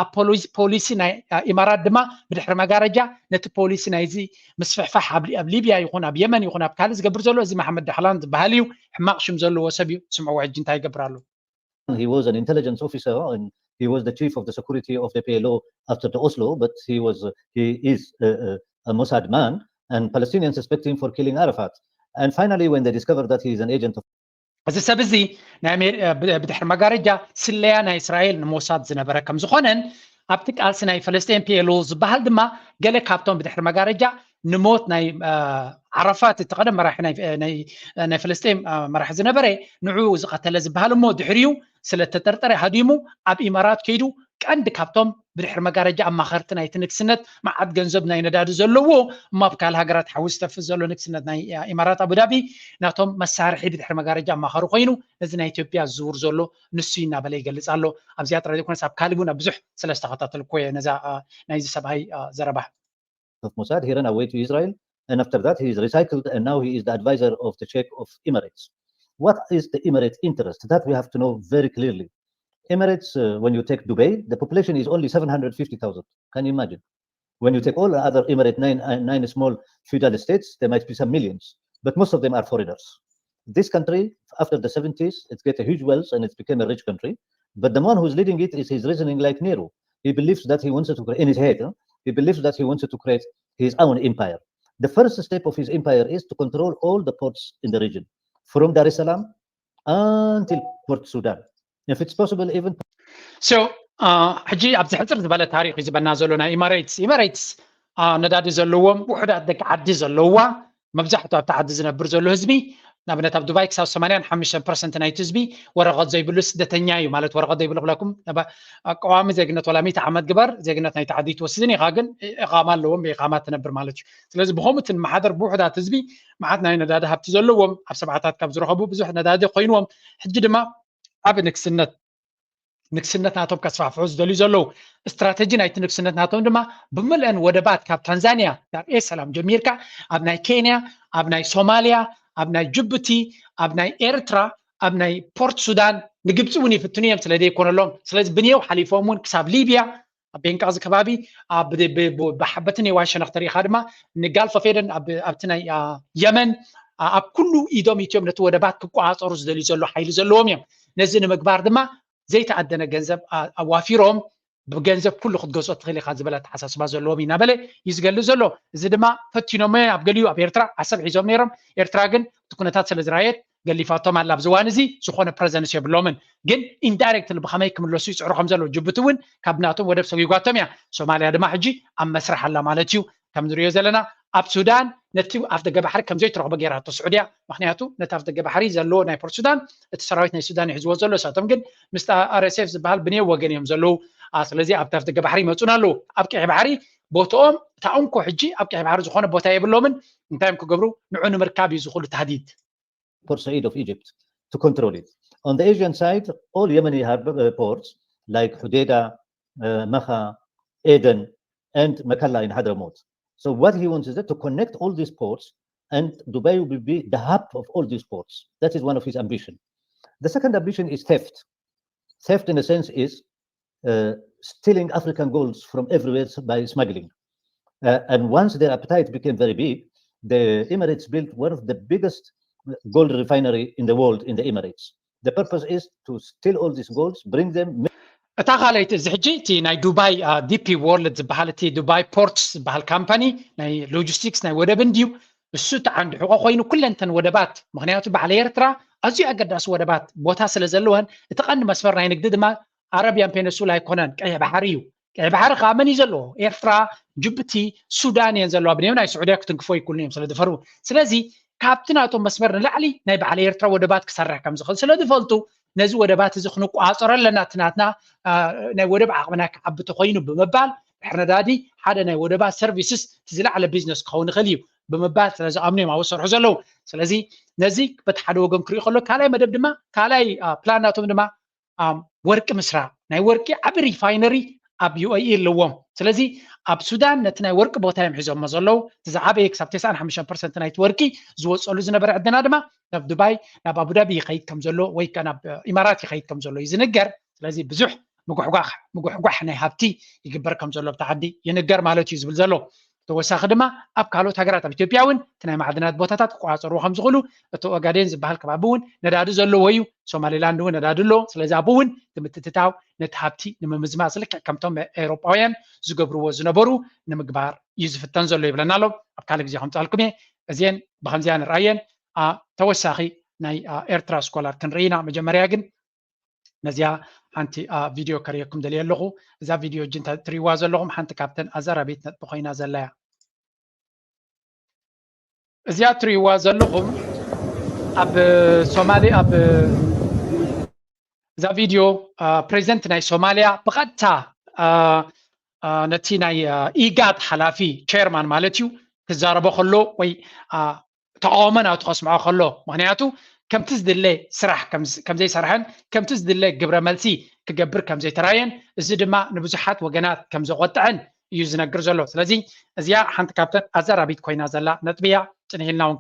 ኣብ ፖሊሲ ናይ ኢማራት ድማ ብድሕሪ መጋረጃ ነቲ ፖሊሲ ናይዚ ምስፍሕፋሕ ኣብ ሊብያ ይኹን ኣብ የመን ይኹን ኣብ ካልእ ዝገብር ዘሎ እዚ መሐመድ ዳሕላን ዝበሃል እዩ ሕማቕ ሽም ዘለዎ ሰብ እዩ ስምዕዎ ሕጂ እንታይ ይገብር ኣሎ He was an intelligence officer and he was the chief of the security of the PLO after the Oslo, but he is a Mossad man, and Palestinians suspect him for killing Arafat. And finally, when they discovered that he is an agent of እዚ ሰብ እዚ ናይ ብድሕሪ መጋረጃ ስለያ ናይ እስራኤል ንሞሳድ ዝነበረ ከም ዝኾነን ኣብቲ ቃልሲ ናይ ፈለስጢን ፒኤሎ ዝበሃል ድማ ገለ ካብቶም ብድሕሪ መጋረጃ ንሞት ናይ ዓረፋት እቲ ቀደም መራሒ ናይ ፈለስጢን መራሒ ዝነበረ ንዑ ዝቐተለ ዝበሃል እሞ ድሕሪኡ ስለተጠርጠረ ሃዲሙ ኣብ ኢማራት ከይዱ ቀንዲ ካብቶም ብድሕሪ መጋረጃ ኣማኸርቲ ናይቲ ንግስነት መዓት ገንዘብ ናይ ነዳዲ ዘለዎ እሞ ኣብ ካልእ ሃገራት ሓዊስ ተፍዝ ዘሎ ንግስነት ናይ ኢማራት ኣቡዳቢ ናቶም መሳርሒ ብድሕሪ መጋረጃ ኣማኸሩ ኮይኑ እዚ ናይ ኢትዮጵያ ዝዝውር ዘሎ ንሱ እናበለ ይገልፅ ኣሎ ኣብዚኣ ጥራይ ኮነስ ኣብ ካልእ እውን ኣብ ብዙሕ ስለ ዝተኸታተልኩ እየ ነዛ ናይዚ ሰብኣይ ዘረባ of Mossad. He ran away to Israel, and after that he is recycled, and now he is the advisor of the Sheikh of Emirates. What is the Emirates interest? That we have to know very clearly. Emirates, when you take Dubai, the population is only 750,000. Can you imagine? When you take all the other Emirate, nine small feudal states, there might be some millions, but most of them are foreigners. This country, after the 70s, it's get a huge wealth and it's became a rich country. But the man who's leading it is his reasoning like Nero. He believes that he wants to create, in his head, he believes that he wanted to create his own empire. The first step of his empire is to control all the ports in the region, from Dar es Salaam until Port Sudan. If it's possible, even. So, ሕጂ ኣብዚ ሕፅር ዝበለ ታሪክ እዩ ዝበና ዘሎ ናይ ኢማሬትስ ነዳዲ ዘለዎም ውሕዳት ደቂ ዓዲ ዘለዋ መብዛሕትኡ ኣብቲ ዓዲ ዝነብር ዘሎ ህዝቢ ንኣብነት ኣብ ዱባይ ክሳብ 85% ናይቲ ህዝቢ ወረቐት ዘይብሉ ስደተኛ እዩ ማለት ወረቐት ዘይብሉ ክብለኩም ቀዋሚ ዜግነት ወላ 100 ዓመት ግበር ዜግነት ናይቲ ዓዲ ትወስድን ኢኻ ግን ኢቃማ ኣለዎም ብኢቃማ ትነብር ማለት እዩ ስለዚ ብኸምኡትን ማሕደር ብውሕዳት ህዝቢ መዓት ናይ ነዳዲ ሃብቲ ዘለዎም ኣብ ሰብዓታት ካብ ዝረኸቡ ብዙሕ ነዳዲ ኮይንዎም ሕጂ ድማ ኣብ ንግስነት ናቶም ከስፋፍሑ ዝደልዩ ዘለዉ استراتيجي نايت نكسنت ناتهم دما بملأن ودبات كاب تنزانيا دار إيه سلام جميركا أبناي كينيا أبناي صوماليا أبناي جيبوتي أبناي إيرترا أبناي بورت سودان نجيبتوني في الدنيا مثل هذي يكون لهم سلاز بنيو حليفهم كساب ليبيا بين كاز كبابي بحبتني واشن اختاري خادمة نقال ففيدن أبتناي يمن أب كله إيدوم يتيوم نتو ودبات كقاعات أرز دليل زلوا حيل زلوهم يوم نزل مقبار دما زي تعدنا جنزب أوافيرهم بجنزب كله خد جزء تخلي خازن بلد حساس بازلوا بينا بله يزقلوا زلوا زي ما فتينو ما أبقليو أبيرترا عصب عزام نيرم إرتراجن تكون تاتس الإزرايل قال لي فاطمة على بزوانزي سخونة بريزنس يبلومن جن إندايركت اللي بخميك من لوسيس رقم زلوا جبتون كابناتهم ودب سوي قاتميا سوماليا دم حجي أم مسرح الله مالتيو كم دريو زلنا أب سودان نتيو أفضل جبهر كم زي تروح بجيرات السعودية مخنياتو نتافضل جبهري زلوا ناي السودان السراويت ناي السودان يحزوا زلوا ساتم جن مست RSF زبال بنيو وجنيهم زلوا ስለዚህ ኣብ ታፍተ ገባሕሪ ይመጹና ኣለዉ ኣብ ቀይ ባሕሪ ቦታኦም ታኡንኮ ሕጂ ኣብ ቀይ ባሕሪ ዝኾነ ቦታ የብሎምን እንታይም ክገብሩ ንዑ ንምርካብ እዩ ዝኽእሉ ተሃዲድ Port Said of Egypt to control it. On the Asian side, all Yemeni ports like Hodeidah, Makha, Aden, and Makalla in Hadramaut. So what he wants is that to connect all these ports, and Dubai will be the hub of all these ports. That is one of his ambition. The second ambition is theft. Theft in a sense is stealing African golds from everywhere by smuggling. And once their appetite became very big, the Emirates built one of the biggest gold refinery in the world in the Emirates. The purpose is to steal all these golds, bring them. እታ ካልአይቲ እዚ ሕጂ እቲ ናይ ዱባይ ዲፒ ወርልድ ዝበሃል እቲ ዱባይ ፖርትስ ዝበሃል ካምፓኒ ናይ ሎጂስቲክስ ናይ ወደብ እንድዩ እሱ ተዓንዲ ሕቆ ኮይኑ ኩለንተን ወደባት ምክንያቱ በዓል ኤርትራ ኣዝዩ ኣገዳሲ ወደባት ቦታ ስለ ዘለወን እቲ ቀንዲ መስመር ናይ ንግዲ ድማ عربيان بينسولا يكونن كأي بحريو كأي بحر خامني زلوا إيرترا جيبوتي سودان ينزلوا بنيهم ناي السعودية كتنكفوا يكونهم سلا دفروا سلازي كابتنا توم مسمرنا لعلي نايب على إيرترا ودبات كسرح كم زخل سلا دفلتو ነዚ ወደባት እዚ ክንቋፀሮ ኣለና ትናትና ናይ ወደብ ዓቕምና ክዓቢ ተኮይኑ ብምባል ድሕሪ ነዳዲ ሓደ ናይ ወደባት ሰርቪስስ ዝለዓለ ቢዝነስ ክኸውን ይኽእል እዩ ብምባል ስለዚ ኣምኖም ኣብሰርሑ ዘለዉ ስለዚ ነዚ በቲ ሓደ ወገን ክሪኡ ከሎ ካልኣይ መደብ ድማ ካልኣይ ፕላናቶም ድማ ወርቂ ምስራቅ ናይ ወርቂ ዓቢ ሪፋይነሪ ኣብ UAE ኣለዎም ስለዚ ኣብ ሱዳን ነቲ ናይ ወርቂ ቦታ እዮም ሒዞሞ ዘለዉ ዝዓበየ ክሳብ 95% ናይቲ ወርቂ ዝወፀሉ ዝነበረ ዕድና ድማ ናብ ዱባይ ናብ ኣቡዳቢ ይኸይድ ከም ዘሎ ወይ ከዓ ናብ ኢማራት ይኸይድ ከም ዘሎ እዩ ዝንገር ስለዚ ብዙሕ ምጉሕጓሕ ናይ ሃብቲ ይግበር ከም ዘሎ ብተዓዲ ይንገር ማለት እዩ ዝብል ዘሎ ተወሳኺ ድማ ኣብ ካልኦት ሃገራት ኣብ ኢትዮጵያ እውን እቲ ናይ ማዕድናት ቦታታት ክቋፀርዎ ከም ዝኽእሉ እቲ ኦጋዴን ዝበሃል ከባቢ እውን ነዳዲ ዘለዎ እዩ ሶማሌላንድ እውን ነዳዲ ኣሎ ስለዚ ኣብኡ እውን ትምትትታው ነቲ ሃብቲ ንምምዝማዝ ልክዕ ከምቶም ኤውሮጳውያን ዝገብርዎ ዝነበሩ ንምግባር እዩ ዝፍተን ዘሎ ይብለና ኣሎ ኣብ ካልእ ግዜ ከምፃልኩም እየ እዚአን ብከምዚያ ንርኣየን ተወሳኺ ናይ ኤርትራ ስኮላር ክንርኢና መጀመርያ ግን ነዚያ ሓንቲ ቪድዮ ከርየኩም ደልየ ኣለኹ እዛ ቪድዮ እጅ ትሪእዋ ዘለኹም ሓንቲ ካብተን ኣዛራቤት ነጥቢ ኮይና ዘለያ እዚኣ ትሪእዋ ዘለኹም ኣብ ሶማሌ ኣብ እዛ ቪድዮ ፕሬዚደንት ናይ ሶማልያ ብቐጥታ ነቲ ናይ ኢጋድ ሓላፊ ቸርማን ማለት እዩ ክዛረቦ ከሎ ወይ ተቃውሞ ናብቲ ከስምዖ ከሎ ምክንያቱ ከምቲ ዝድለ ስራሕ ከምዘይሰርሐን ከምቲ ዝድለ ግብረ መልሲ ክገብር ከምዘይተራየን እዚ ድማ ንብዙሓት ወገናት ከም ዘቆጥዐን እዩ ዝነግር ዘሎ ስለዚ እዚኣ ሓንቲ ካብተን ኣዘራቢት ኮይና ዘላ ነጥብያ ፅንሒልና እውን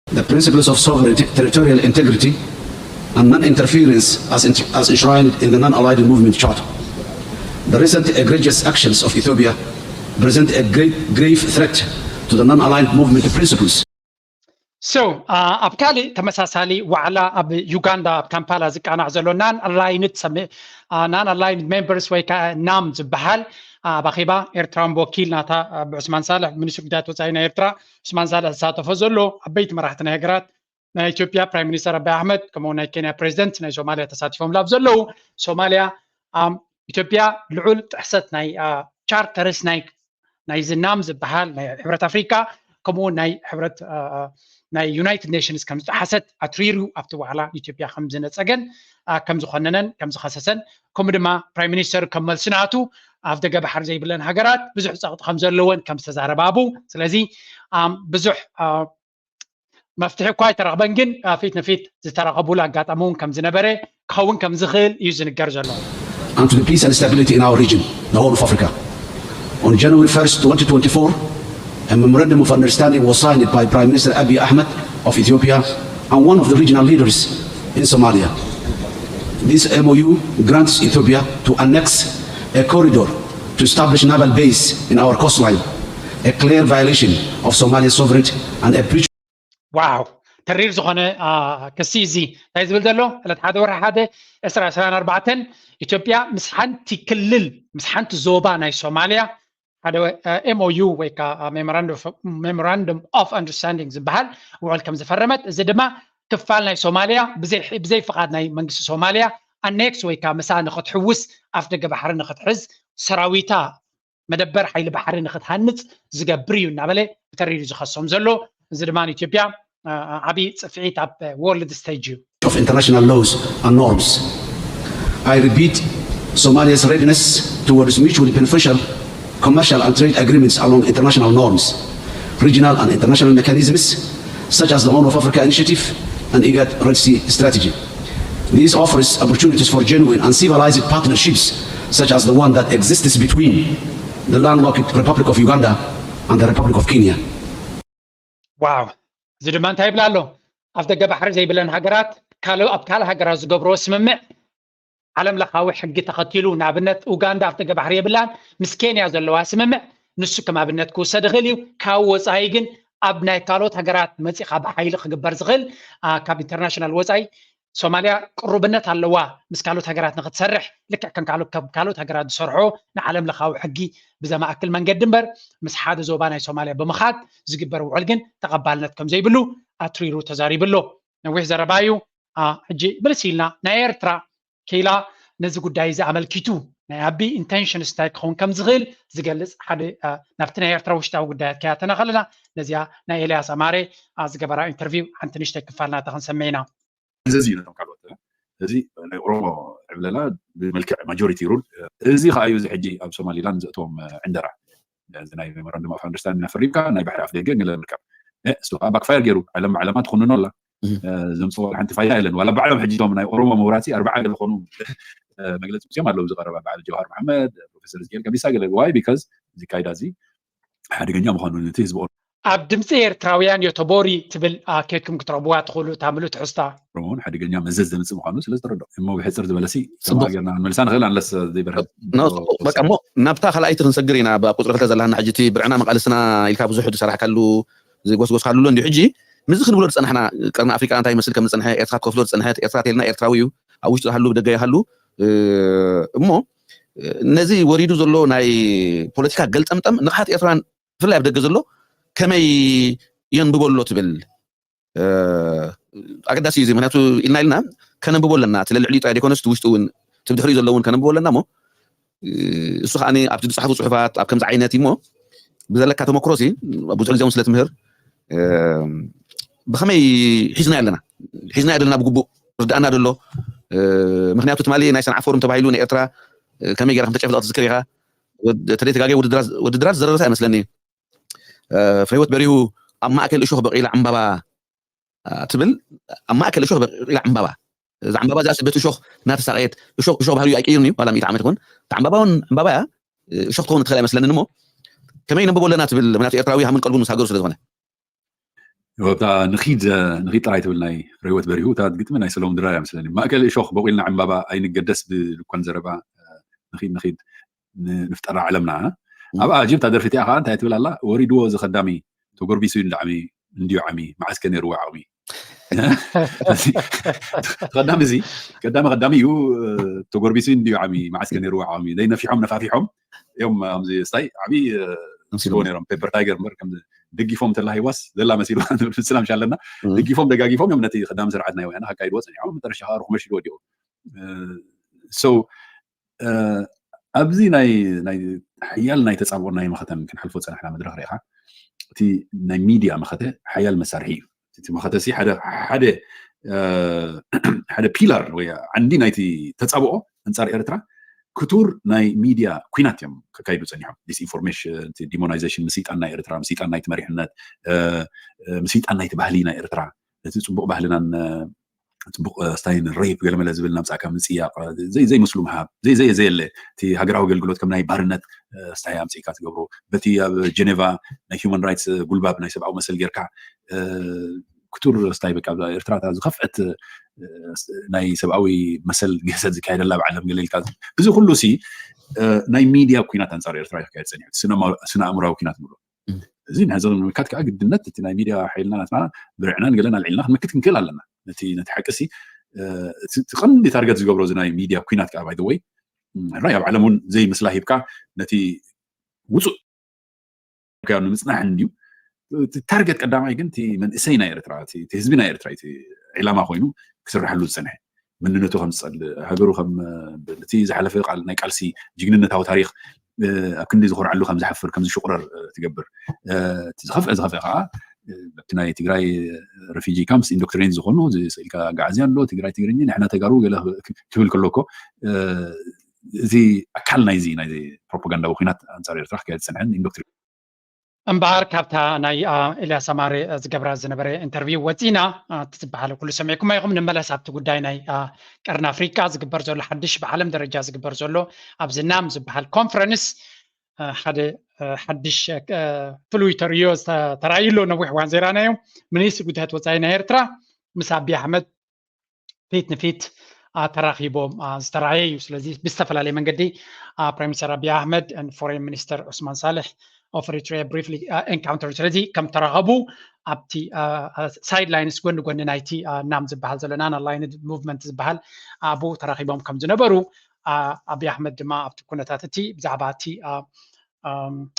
The principles of sovereignty, territorial integrity, and non-interference as enshrined in the Non-Aligned Movement Charter. The recent egregious actions of Ethiopia present a grave threat to the non-aligned movement principles. So, ኣብ ካልእ ተመሳሳሊ ዋዕላ ኣብ ዩጋንዳ ኣብ ካምፓላ ዝቃናዕ ዘሎ non-aligned members ወይ ከዓ ናም ዝበሃል ኣብ ኣኼባ ኤርትራን ወኪል ናታ ብዑስማን ሳልሕ ሚኒስትር ጉዳያት ወፃኢ ናይ ኤርትራ ዑስማን ሳልሕ ዝሳተፎ ዘሎ ዓበይቲ መራሕቲ ናይ ሃገራት ናይ ኢትዮጵያ ፕራይም ሚኒስተር አብይ ኣሕመድ ከምኡ ናይ ኬንያ ፕሬዚደንት ናይ ሶማልያ ተሳቲፎም ላብ ዘለዉ ሶማልያ ኢትዮጵያ ልዑል ጥሕሰት ናይ ቻርተርስ ናይ ዝናም ዝበሃል ናይ ሕብረት ኣፍሪካ ከምኡ ናይ ሕብረት ናይ ዩናይትድ ኔሽንስ ከም ዝጠሓሰት ኣትሪሩ ኣብቲ ዋዕላ ኢትዮጵያ ከም ዝነፀገን ከም ዝኮነነን ከም ዝኸሰሰን ከምኡ ድማ ፕራይም ሚኒስተር ከም መልስናቱ ኣብ ደገ ባሕሪ ዘይብለን ሃገራት ብዙሕ ፀቕጢ ከም ዘለወን ከም ዝተዛረባቡ ስለዚ ብዙሕ መፍትሒ እኳ ኣይተረኽበን ግን ፊት ንፊት ዝተረኸቡሉ ኣጋጣሚ እውን ከም ዝነበረ ክኸውን ከም ዝኽእል እዩ ዝንገር ዘሎ and to the peace and stability in our region, the whole of Africa. On January 1st, 2024, a memorandum of understanding was signed by Prime Minister Abiy Ahmed of Ethiopia and one of the regional leaders in Somalia. This MOU grants Ethiopia to annex a corridor to establish naval base in our coastline, a clear violation of Somalia's sovereignty and a breach. Wow. ተሪር ዝኾነ ክሲ እዚ እንታይ ዝብል ዘሎ ዕለት ሓደ ወርሒ ሓደ 2024 ኢትዮጵያ ምስ ሓንቲ ክልል ምስ ሓንቲ ዞባ ናይ ሶማልያ ሓደ MOU ወይ ከዓ ሜሞራንደም ኦፍ አንደርስታንዲንግ ዝበሃል ውዕል ከም ዝፈረመት እዚ ድማ ክፋል ናይ ሶማልያ ብዘይ ፍቃድ ናይ መንግስቲ ሶማልያ ኣኔክስ ወይ ከዓ ምሳ ንኽትሕውስ ኣፍ ደገ ባሕሪ ንኽትሕዝ ሰራዊታ መደበር ሓይሊ ባሕሪ ንኽትሃንፅ ዝገብር እዩ እናበለ ተሪር ዝኸሶም ዘሎ እዚ ድማ ኢትዮጵያ ዓብይ ፅፍዒት ኣብ ወርልድ ስቴጅ of international laws and norms. I repeat, Somalia's readiness towards mutually beneficial commercial and trade agreements along international norms, regional and international mechanisms, such as the Horn of Africa Initiative and IGAD Red Sea Strategy. This offers opportunities for genuine and civilized partnerships, such as the one that exists between the landlocked Republic of Uganda and the Republic of Kenya. ዋው እዚ ድማ እንታይ ይብላ ኣሎ ኣብ ደገ ባሕሪ ዘይብለን ሃገራት ኣብ ካልእ ሃገራት ዝገብሮ ስምምዕ ዓለም ለኻዊ ሕጊ ተኸቲሉ ንኣብነት ኡጋንዳ ኣብ ደገ ባሕሪ የብላን ምስ ኬንያ ዘለዋ ስምምዕ ንሱ ከም ኣብነት ክውሰድ ይኽእል እዩ ካብ ወፃኢ ግን ኣብ ናይ ካልኦት ሃገራት መፂኻ ብሓይሊ ክግበር ዝኽእል ካብ ኢንተርናሽናል ወፃኢ ሶማልያ ቅሩብነት ኣለዋ ምስ ካልኦት ሃገራት ንኽትሰርሕ ልክዕ ከም ካልኦት ሃገራት ዝሰርሖ ንዓለም ለኻዊ ሕጊ ብዘማእክል መንገዲ እምበር ምስ ሓደ ዞባ ናይ ሶማልያ ብምኻድ ዝግበር ውዕል ግን ተቐባልነት ከም ዘይብሉ ኣትሪሩ ተዛሪብሎ ነዊሕ ዘረባ እዩ ሕጂ ብልሲ ኢልና ናይ ኤርትራ ኬላ ነዚ ጉዳይ እዚ ኣመልኪቱ ናይ ኣቢ ኢንቴንሽን እንታይ ክኸውን ከም ዝኽእል ዝገልፅ ሓደ ናብቲ ናይ ኤርትራ ውሽጣዊ ጉዳያት ከያተና ከለና ነዚኣ ናይ ኤልያስ ኣማሬ ዝገበራ ኢንተርቪው ሓንቲ ንእሽተይ ክፋልናታ ክንሰምዕ ኢና እዚ ነቶም ካልኦት እዚ ናይ ኦሮሞ ዕብለላ ብመልክዕ ማጆሪቲ ሩል እዚ ከዓ እዩ እዚ ሕጂ ኣብ ሶማሊላንድ ዘእትዎም ዕንደራ እዚ ናይ ሜሞራንደም ኦፍ አንደርስታንዲንግ ኣፈሪምካ ናይ ባሕሪ ኣፍ ደገ ገለ ምርካብ እሱ ከዓ ባክፋየር ገይሩ ዓለማት ክኩንኖ ኣላ ዘምፅኦ ሓንቲ ፋይዳ የለን ዋላ ባዕሎም ሕጂ ቶም ናይ ኦሮሞ መውራቲ 40 ገለ ዝኾኑ መግለፂ ምፅኦም ኣለዉ ዝቐረበ በዓል ጀዋሃር መሓመድ ፕሮፌሰር ዝጌል ቀቢሳ ገለ ዋይ ቢካዝ እዚ ካይዳ እዚ ሓደገኛ ምዃኑ ነቲ ህዝቢ ኣብ ድምፂ ኤርትራውያን ዮቶቦሪ ትብል ኬትኩም ክትረብዋ ትኽእሉ ታምሉ ትሕዝታ ኦሮሞን ሓደገኛ መዘዝ ዘምፅእ ምዃኑ ስለ ዝተረድኦ እሞ ብሕፅር ዝበለሲ ሰማ ጌርና ንመልሳ ንኽእል ኣንለስ ዘይበርሀ በቃ እሞ ናብታ ካልኣይቲ ክንሰግር ኢና ኣብ ቁፅሪ ክልተ ዘለሃና ሕጂ እቲ ብርዕና መቃልስና ኢልካ ብዙሕ ዝሰራሕካሉ ዝጎስጎስካሉሎ እንዲሁ ሕጂ ምዚ ክንብሎ ዝፀናሕና ቀርኒ ኣፍሪቃ እንታይ ይመስል ከም ዝፀንሐ ኤርትራ ትከፍሎ ዝፀንሐት ኤርትራ ተልና ኤርትራዊ እዩ ኣብ ውሽጢ ዝሃሉ ብደገ ይሃሉ እሞ ነዚ ወሪዱ ዘሎ ናይ ፖለቲካ ገልጠምጠም ንቕሓት ኤርትራን ብፍላይ ኣብ ደገ ዘሎ ከመይ የንብበሎ ትብል ኣገዳሲ እዩ ምክንያቱ ኢልና ኢልና ከነንብቦ ኣለና እቲ ልዕሊ ጥራይ ደይኮነስ ውሽጡ እውን እቲ ብድሕሪኡ ዘሎ እውን ከነንብቦ ኣለና እሞ እሱ ከዓኒ ኣብቲ ዝፅሓፉ ፅሑፋት ኣብ ከምዚ ዓይነት እሞ ብዘለካ ተመክሮ ሲ ብዙሕ ግዜ እውን ስለ ትምህር ብኸመይ ሒዝና ኣለና ብግቡእ ርዳእና ደሎ ምክንያቱ ትማሊ ናይ ሰንዓ ፎርም ተባሂሉ ንኤርትራ ከመይ ጌርካ ተጨፍልቕ ትዝክር ኢኻ ተደይ ተጋገይ ውድድራት ዝረረሳ ይመስለኒ ፍሬህይወት በሪሁ ኣብ ማእከል እሾኽ በቂላ ዕምባባ ትብል ኣብ ማእከል እሾኽ በቂላ ዕምባባ እዛ ዕምባባ እዚኣ በቲ እሾኽ እናተሳቀየት እሾኽ ባህሪኡ ኣይቀይርን እዩ ዋላ 100 ዓመት ይኹን እታ ዕምባባ እውን ዕምባባ እያ እሾኽ ትኸውን ትኽእል ኣይመስለኒ እሞ ከመይ ነንብቦ ኣለና ትብል ምክንያቱ ኤርትራዊ ሃምን ቀልቡ ምስ ሃገሩ ስለ ዝኾነ ወታ ንኺድ ጥራይ ትብል ናይ ፍሬህይወት በሪሁ እታ ግጥሚ ናይ ሰሎሞን ድራር እያ መስለኒ ማእከል እሾኽ በቂልና ዕምባባ ኣይንገደስ ብድኳን ዘረባ ንኺድ ንፍጠራ ዓለምና ኣብኣ ጅብታ ደርፊት እያ ከዓ እንታይ ትብል ኣላ ወሪድዎ እዚ ኸዳሚ ተጎርቢሱ ንዳዕሚ እንድዩ ዓሚ ማዓስከ ነይሩ ዓሚ ተቐዳሚ እዚ ቀዳሚ እዩ ተጎርቢሱ እንድዩ ዓሚ ማዓስከ ነይሩ ዓሚ ዘይነፊሖም ነፋፊሖም እዮም ከምዚ ስታይ ዓብዪ ስልዎ ነይሮም ፔፐር ታይገር እምበር ከም ደጊፎም ተላሂዋስ ዘላ መሲሉ ፍስላ ምሻ ኣለና ደጊፎም ደጋጊፎም እዮም ነቲ ኸዳሚ ስርዓት ናይ ወያነ ካካይድዎ ፀኒሖም መጨረሻ ከዓ ርኩመ ሽሉ ወዲቑ ኣብዚ ናይ ሓያል ናይ ተፃብኦ ናይ መኸተን ክንሓልፎ ፀናሕና መድረኽ ሪኢኻ እቲ ናይ ሚድያ መኸተ ሓያል መሳርሒ እዩ እቲ መኸተ ሲ ሓደ ፒላር ወይ ዓንዲ ናይቲ ተፃብኦ ኣንፃር ኤርትራ ክቱር ናይ ሚድያ ኩናት እዮም ከካይዱ ፀኒሖም ዲስኢንፎርሜሽን ዲሞናይዜሽን ምሲጣን ናይ ኤርትራ ምሲጣን ናይቲ መሪሕነት ምሲጣን ናይቲ ባህሊ ናይ ኤርትራ እቲ ፅቡቕ ባህልናን ፅቡቕ ስታይን ሬፕ ገለመለ ዝብል ናብ ፃዕካ ምፅያቕ ዘይመስሉ ምሃብ ዘየለ እቲ ሃገራዊ ኣገልግሎት ከም ናይ ባርነት ስታይ ኣምፅኢካ ትገብሮ በቲ ኣብ ጀኔቫ ናይ ሁማን ራይትስ ጉልባብ ናይ ሰብኣዊ መሰል ጌርካ ክቱር ስታይ በቃ ኤርትራ ዝኸፍአት ናይ ሰብኣዊ መሰል ግህሰት ዝካየደላ ብዓለም ገለልካ እዚ ኩሉ ሲ ናይ ሚድያ ኩናት ኣንፃር ኤርትራ ይካየድ ፀኒሑ ስነ ኣእምራዊ ኩናት ንብሎ እዚ ንሕዚ ንምምካት ከዓ ግድነት እቲ ናይ ሚድያ ሓይልና ናትና ብርዕናን ገለና ኣልዒልና ክንምክት ክንክእል ኣለና ነቲ ሓቂ ሲ እቲ ቀንዲ ታርጌት ዝገብሮ እዚ ናይ ሚድያ ኩናት ከዓ ባይ ዘ ወይ ራይ ኣብ ዓለም እውን ዘይምስላ ሂብካ ነቲ ውፁእ ንምፅናሕ እንድዩ ታርጌት ቀዳማይ ግን እቲ መንእሰይ ናይ ኤርትራ እቲ ህዝቢ ናይ ኤርትራ እቲ ዕላማ ኮይኑ ክስርሐሉ ዝፀንሐ መንነቱ ከም ዝፀል ሃገሩ ከም እቲ ዝሓለፈ ናይ ቃልሲ ጅግንነታዊ ታሪክ ኣብ ክንዲ ዝኮርዓሉ ከም ዝሓፍር ከም ዝሽቁረር ትገብር እቲ ዝኸፍአ ከዓ በቲ ናይ ትግራይ ረፊጂ ካምፕስ ኢንዶክትሪን ዝኾኑ ስእልካ ጋዓዝያ ኣሎ ትግራይ ትግርኛ ንሕና ተጋሩ ገለ ክብል ከለኮ زي أكل نايزي بروباغندا وخينات أنصار إرترا كانت سنعن إندوكترين امبار كابتا ناي إلياس أماري زقبرا زنبري انترفيو وزينا تتبحالو كل سمعكم ما يقوم نملا سابتو قداي ناي قرن أفريقيا زقبر زولو حدش بعالم درجة زقبر زولو أبزنام زبحال كونفرنس حدش فلوي تريوز ترايلو نوح وانزيرانا يوم منيس قدهات وزاينا إرترا مسابي أحمد فيت نفيت تراخيبهم استرعي وسلازي بيستفل عليه من قدي برايم مينستر أبي أحمد and foreign minister عثمان صالح of Eritrea briefly encountered already كم ترغبوا أبتي sidelines قن نايتي نام زبحال زلنان aligned movement زبحال أبو تراخيبهم كم زنبرو أبي أحمد ما أبتي كنا تاتي بزعباتي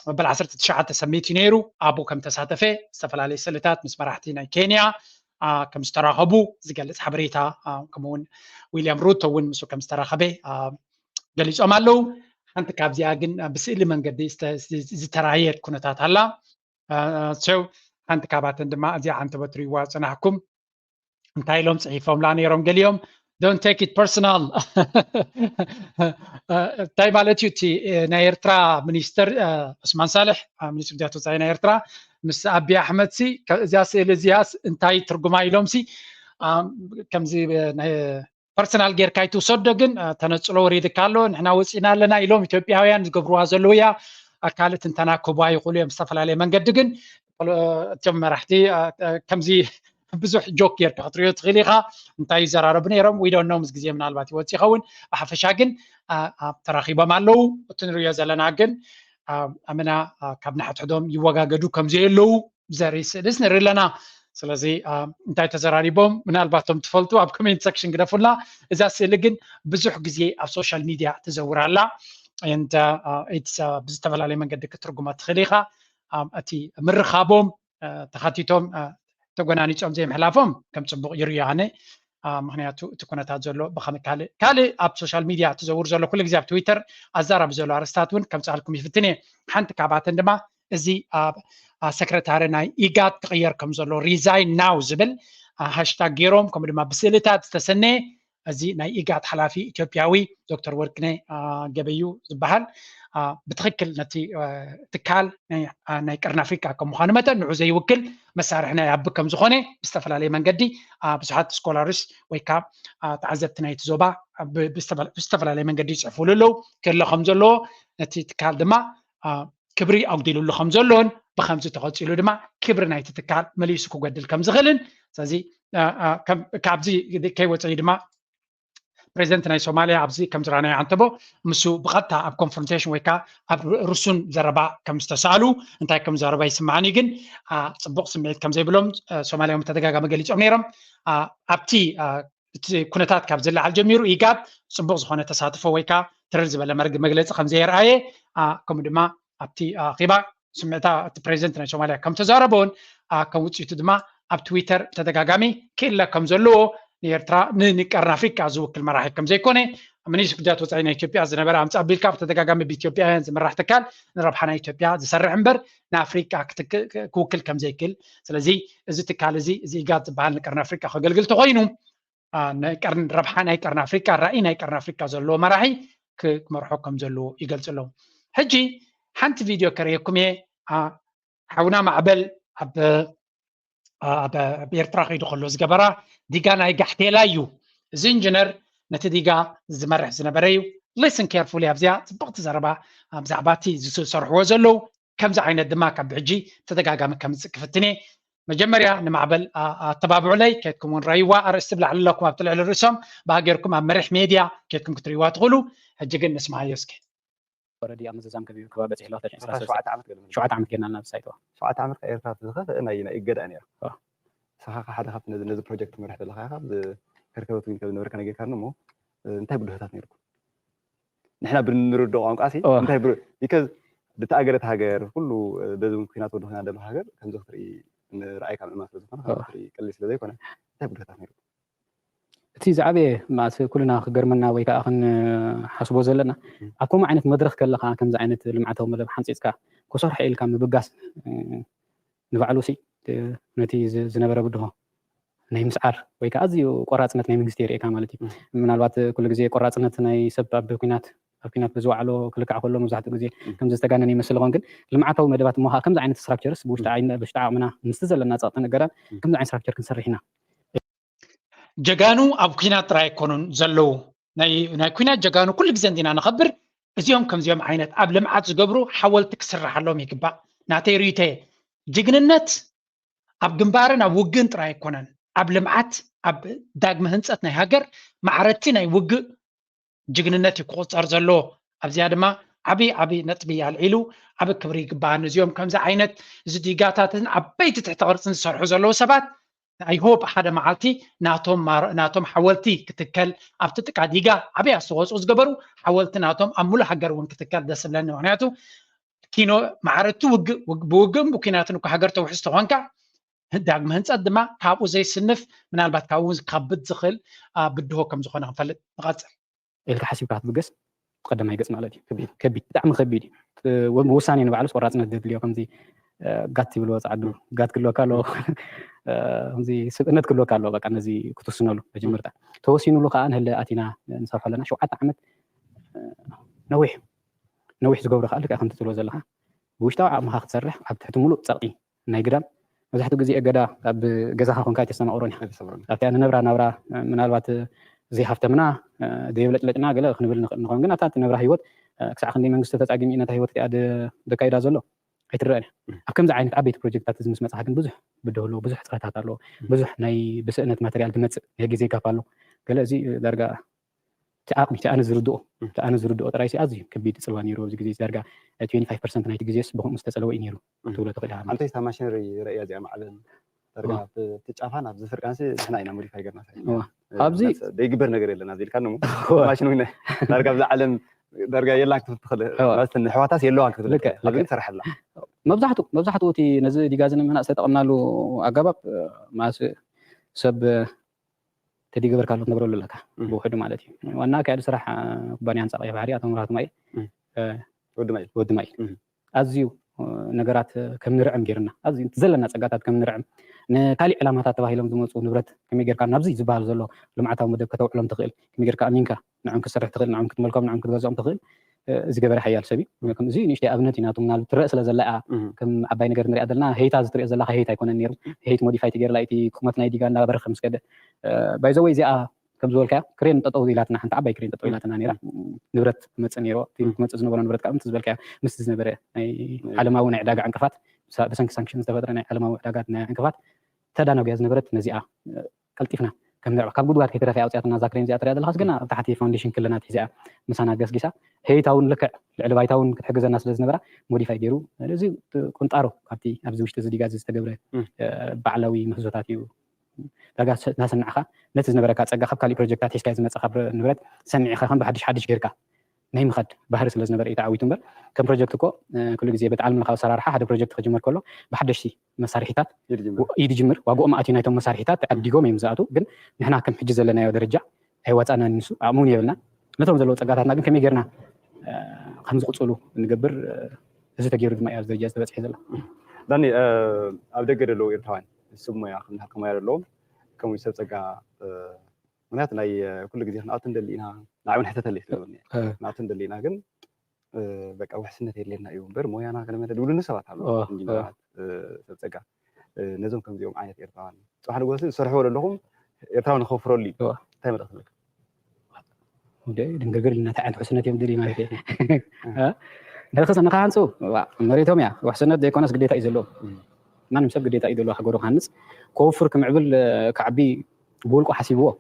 بالعصر تشعة تسميتي نيرو أبو كم تساتفه استفل عليه سلتات مسمرحتي ناي كينيا كم استراخبوا زي قالت حبريتها كمون ويليام روتو وين مسو كم استراخبه قاليش أمالو أنت كابزي أجن بسئل من قدي زتراير كنتات هلا سو أنت كابات عندما أزي عن تبتري وصنعكم انتهي لهم صحيفهم لاني يوم قال يوم don't take it personal طيب على تيوتي نايرترا منيستر عثمان صالح منيستر دياتو زي نايرترا مس أبي أحمد سي زياس إلزياس انتهي ترجمة لهم سي كم زي personal غير كايتو صدقن تنصلو ريد كالو نحنا وصينا لنا إلهم إثيوبياويان زقبروا زلويا أكالت انتنا كوبا يقولوا يمستفل عليه من قدقن تم رحتي كم زي بزح جوكير كحطريوت غليغا انتاي زرارب نيرم وي دون نو مس غزي من الباتي وصي خون احفشاغن تراخيبا مالو تنريا زلناغن امنا كابنا حدهم يوغاغدو كم زي لو زري سدس نرلنا سلازي انتاي تزراريبهم من الباتهم تفلتو اب كومنت سكشن غدفولا اذا سلغن بزح غزي اب سوشيال ميديا تزورالا انت اتس بزتفل علي من قد كترجمات خليغا اتي مرخابهم تخاتيتهم تقولاني تقوم زي محلافهم كم تصبغ يرياني مهنياتو تكونت هذا بخم كالي اب سوشيال ميديا تزور زلو كل جزء تويتر ازارب زلو ارستاتون كم سالكم يفتني حنت كعبات عندما ازي سكرتاري ناي ايجاد تغير كم زلو ريزاين ناو زبل هاشتاج جيروم كم دما بسيلتات تستنى ازي ناي ايجاد حلافي اثيوبياوي دكتور وركني جبيو زبحال بتخكل نتي تكال ناي قرن افريقيا كم مخانمه نعو زي وكل مسارحنا يعبكم زخونه بستفل عليه من قدي بصحات سكولارس ويكا تعزبت ناي تزوبا بستفل عليه من قدي يصفوا له كل خمزلو نتي تكال دما كبري او ديلو له خمزلون بخمسه تقصيلو دما كبر ناي تكال مليسكو قدل كم زغلن سازي كم كابزي كي وصي دما بريزيدنت ناي سوماليا عبزي كم زرانا عنتبو مسو بغتا اب كونفرونتيشن ويكا اب رسون زربا كم استسالو انتي كم زربا يسمعني جن صبق سمعت كم زي بلوم سوماليا متدغاغا مغليص نيرم ابتي كونتات كاب زلا على الجميرو يقاب صبق زخونه تساتفو ويكا ترز بلا مرق مغليص كم زي رايه كم دما ابتي قيبا سمعتا بريزيدنت ناي سوماليا كم تزاربون كم وصيتو دما اب تويتر تدغاغامي كيلا كم زلو نيرترا نقرن افريقيا زوكل مراحل كم زي كونه منيش بدات وصعينا اثيوبيا زنبر عم تصبيل كاب تدغاغام باثيوبيا زمراح تكال نربحنا اثيوبيا زسرع امبر نافريقيا كوكل كم زي كل سلازي ازي تكال زي قاد بحال نقرن افريقيا خغلغل تخوينو نقرن ربحنا نقرن افريقيا راينا نقرن افريقيا زلو مراحي كمرحو كم زلو يقلص لهم حجي حنت فيديو كريكم حاونا معبل بيرتراخ يدخلوا زقبرا ديغانا يقحتيلايو زنجنر نتديغا زمرح زنبريو listen carefully ابزيا صبغت زربا بزعباتي زسرحوا زلو كم زعينا دماك بحجي تدغاغا كم سكفتني مجمريا نمعبل تبابعوا لي كيتكم رايوا ارستبلع لكم ابطلع الرسم باغيركم مرح ميديا كيتكم كتريوا تقولوا هجينا نسمع يسكي وردي امززام كبير كبابه 13 شو عامل كنا انا بسايتو شو عامل ايركرافت زخف انا يقد انا صحاح حدا خاف نز بروجكت مرحت لها خاف كركبت وين كبن وركنا جي كارنمو انتي بدهታት ነይርኩ نحنا بنردو ቋንቋሲ انتي because بتاجرت هاجر كله بزم كينات ودخنا دم هاجر كان زختري رايك عم ما زختنا زختري قلي سلا زي كونه انتي بدهታት ነይርኩ እቲ زعبه ما كلنا خجرمنا ወይ ከዓ خن حسبو ዘለና اكو عينت مدرخ كلخا كم ز عينت لمعته ملب حنصيصكا كسرح إلكا مبغاس نفعلوسي نتي زنبره بدو ናይ ምስዓር ወይ ከዓ ኣዝዩ ቆራፅነት ናይ መንግስቲ የርእካ ማለት እዩ ምናልባት ኩሉ ግዜ ቆራፅነት ናይ ሰብ ኣብ ኩናት ኩናት ብዝዋዕሎ ክልክዕ ከሎ መብዛሕትኡ ግዜ ከምዚ ዝተጋነነ ይመስል ይኾን ግን ልምዓታዊ መደባት እሞ ከምዚ ዓይነት ስትራክቸርስ ብውሽጢ ዓቕምና ምስቲ ዘለና ፀቕጢ ነገራት ከምዚ ዓይነት ስትራክቸር ክንሰርሕ ኢና ጀጋኑ ኣብ ኩናት ጥራይ ኣይኮኑን ዘለዉ ናይ ኩናት ጀጋኑ ኩሉ ግዜ እንዲና ንኸብር እዚኦም ከምዚኦም ዓይነት ኣብ ልምዓት ዝገብሩ ሓወልቲ ክስራሓሎም ይግባእ ናተይ ርእዮተ ጅግንነት ኣብ ግንባርን ኣብ ውግእን ጥራይ ኣይኮነን ኣብ ልምዓት ኣብ ዳግመ ህንፀት ናይ ሃገር ማዕረቲ ናይ ውግእ ጅግንነት ይቁፅር ዘለዎ ኣብዚኣ ድማ ዓብይ ነጥቢ ኣልዒሉ ዓብ ክብሪ ይግባአን እዚኦም ከምዚ ዓይነት ዝዲጋታትን ዓበይቲ ትሕቲ ቅርፅን ዝሰርሑ ዘለዉ ሰባት ኣይሆፕ ሓደ መዓልቲ ናቶም ሓወልቲ ክትከል ኣብቲ ጥቃ ዲጋ ዓብይ ኣስተዋፅኦ ዝገበሩ ሓወልቲ ናቶም ኣብ ሙሉእ ሃገር እውን ክትከል ደስ ዝብለኒ ምክንያቱ ኪኖ ማዕረቲ ውግእ ብውግእን ብኩናትን እኳ ሃገር ተውሕዝ ተኾንካ ዳግመ ህንፀት ድማ ካብኡ ዘይስንፍ ምናልባት ካብኡ ዝካብድ ዝኽእል ብድሆ ከም ዝኾነ ክንፈልጥ ንቐፅል ኢልካ ሓሲብካ ክትብገስ ቀዳማይ ገፅ ማለት እዩ ከቢድ ብጣዕሚ ከቢድ እዩ ውሳኔ ንባዕሉስ ቆራፅነት ዘድልዮ ከምዚ ጋት ይብልዎ ፃዕዱ ጋት ክልወካ ኣለዎ ከምዚ ስብእነት ክልወካ ኣለዎ በቃ ነዚ ክትውስነሉ መጀመርታ ተወሲኑሉ ከዓ ንህለ ኣቲና ንሰርሖ ኣለና 7 ዓመት ነዊሕ ዝገብሮ ከዓ ልክዕ ከምቲ ትብሎ ዘለካ ብውሽጣዊ ዓቕምካ ክትሰርሕ ኣብ ትሕቲ ሙሉእ ፀቕጢ ናይ ግዳም መብዛሕትኡ ግዜ ገዳ ኣብ ገዛኻ ኮንካ የተሰማቕሮን ኢኻ ኣብቲ ንነብራ ናብራ ምናልባት ዘይሃፍተምና ዘይብለጭለጭና ገለ ክንብል ንኾን ግን ኣብታ ነብራ ሂወት ክሳዕ ክንደይ መንግስቲ ተፃጊም ነታ ሂወት እቲኣ ደካይዳ ዘሎ ኣይትረአን ኣብ ከምዚ ዓይነት ዓበይቲ ፕሮጀክትታት እዚ ምስ መፅኻ ግን ብዙሕ ብድህ ኣለዎ ብዙሕ ፅረታት ኣለዎ ብዙሕ ናይ ብስእነት ማተርያል ትመፅእ ናይ ግዜ ጋፍ ኣሎ ገለ እዚ ዳርጋ ዓቕሚ ኣነ ዝርድኦ ጥራይ ኣዝዩ ከቢድ ፅልዋ ነይሩ ኣብዚ ግዜ ዳርጋ 25% ናይቲ ግዜስ ብከምኡ ዝተፀለወ እዩ ነይሩ ትብሎ ትኽእል ኢኻ አንተ ማሽነሪ ረእያ እዚኣ ማዕበል ዳርጋ ትጫፋን ኣብ ዝፍርቃንሲ ንሕና ኢና ሞዲፋይ ገርና ኣብዚ ዘይግበር ነገር የለና ዝኢልካ ሞ ማሽን ወይ ዳርጋ ብዛ ዓለም ዳርጋ የላ ክትብል ትኽእል ማለትን ሕዋታስ የለዋ ክትብል ኣብ ግን ትሰርሐላ መብዛሕትኡ እቲ ነዚ ዲጋዝን ምህናፅ ተጠቕምናሉ ኣገባብ ማስ ሰብ ተዲገበር ካልኦት ነግረሉ ኣለካ ብውሕዱ ማለት እዩ ዋና ካይዲ ስራሕ ኩባንያ ህንፃ ቀይሕ ባሕሪ ኣቶ ምራህቱ ማይ ወዲ ማይ ኣዝዩ ነገራት ከም ንርዕም ጌርና ኣዝዩ ዘለና ፀጋታት ከም ንርዕም ንካሊእ ዕላማታት ተባሂሎም ዝመፁ ንብረት ከመይ ጌርካ ናብዚ ዝበሃል ዘሎ ልምዓታዊ መደብ ከተውዕሎም ትኽእል ከመይ ጌርካ ኣሚንካ ንዖም ክትሰርሕ ትኽእል ንዖም ክትመልኮም ንዖም ክትገዝኦም ትኽእል ዝገበረ ሓያል ሰብ እዩ ከምዚ ንእሽተይ ኣብነት ኢና ናቱ ምናልባት ትረአ ስለ ዘላ ከም ዓባይ ነገር ንሪኣ ዘለና ሄይታ ዝትሪኦ ዘለካ ሄይት ኣይኮነን ነይሩ ሄይት ሞዲፋይቲ ጌርላ እቲ ቁመት ናይ ዲጋ እናበረኸ ምስ ከደ ባይዘወይ እዚኣ ከም ዝበልካዮ ክሬን ጠጠው ኢላትና ሓንቲ ዓባይ ክሬን ጠጠው ኢላትና ነይራ ንብረት ትመፅእ ነይሮ ትመፅእ ዝነበሮ ንብረት ከዓ ዝብልካዮ ምስ ዝነበረ ናይ ዓለማዊ ናይ ዕዳጋ ዕንቅፋት ብሰንኪ ሳንክሽን ዝተፈጥረ ናይ ዓለማዊ ዕዳጋት ናይ ዕንቅፋት ተዳናግያ ዝነበረት ነዚኣ ቀልጢፍና ከም ንዕባ ካብ ጉድጓድ ከይተረፈ ኣውፅያትና እዛ ክሬን እዚኣ ትሪኣ ዘለካስ ግና ኣብ ታሕቲ ፋውንዴሽን ክልናት ሒዚኣ ምሳና ገስጊሳ ሄይታውን ልክዕ ልዕሊ ባይታውን ክትሕግዘና ስለ ዝነበራ ሞዲፋይ ገይሩ እዚ ቁንጣሮ ካብቲ ኣብዚ ውሽጢ እዚ ዲጋ ዝተገብረ ባዕላዊ ምህዞታት እዩ ዳጋ እናሰምዕኻ ነቲ ዝነበረካ ፀጋ ካብ ካሊእ ፕሮጀክታት ሒዝካ ዝመፅኻ ንብረት ሰሚዕኻ ከም ብሓድሽ ጌርካ ናይ ምኻድ ባህሪ ስለ ዝነበረ እዩ ተዓዊቱ እምበር ከም ፕሮጀክት እኮ ኩሉ ግዜ በቲ ዓለም ለኻዊ ኣሰራርሓ ሓደ ፕሮጀክት ክጅመር ከሎ ብሓደሽቲ መሳርሒታት ኢድ ይጅምር ዋግኦም ኣትዩ ናይቶም መሳርሒታት ተዓዲጎም እዮም ዝኣቱ ግን ንሕና ከም ሕጂ ዘለናዮ ደረጃ ኣይወፃና ንሱ ኣእሙን የብልና ነቶም ዘለዎ ፀጋታትና ግን ከመይ ጌርና ከም ዝቕፅሉ ንገብር እዚ ተገይሩ ድማ ኣብ ደረጃ ዝተበፅሐ ዘሎ ዳኒ ኣብ ደገ ዘለዉ ኤርትራውያን ሰብ ሞያ ክንዳሃልከ ሞያ ዘለዎም ከምኡ ሰብ ፀጋ ምክንያቱ ናይ ኩሉ ግዜ ክንኣቱ ንደሊ ኢና ንዓብ ንሕተተለ ስለኒ ንኣቱ ንደሊ ኢና ግን በቃ ውሕስነት የድልየና እዩ እምበር ሞያና ከለመደ ድብሉኒ ሰባት ኣለዉ ኢንጂነራት ሰብ ፀጋ ነዞም ከምዚኦም ዓይነት ኤርትራውያን ፅባሕ ንጎሲ ዝሰርሕዎ ዘለኹም ኤርትራዊ ንኸፍረሉ እዩ እንታይ መልእኽቲ ኣለካ ድንግርግር ኢልና እንታይ ዓይነት ውሕስነት እዮም ድልዩ ማለት እዩ ንኸሃንፁ መሬቶም እያ ውሕስነት ዘይኮነስ ግዴታ እዩ ዘለዎም ማንም ሰብ ግዴታ እዩ ዘለዎ ሃገሩ ክሃንፅ ክወፍር ክምዕብል ክዓቢ ብውልቁ ሓሲብዎ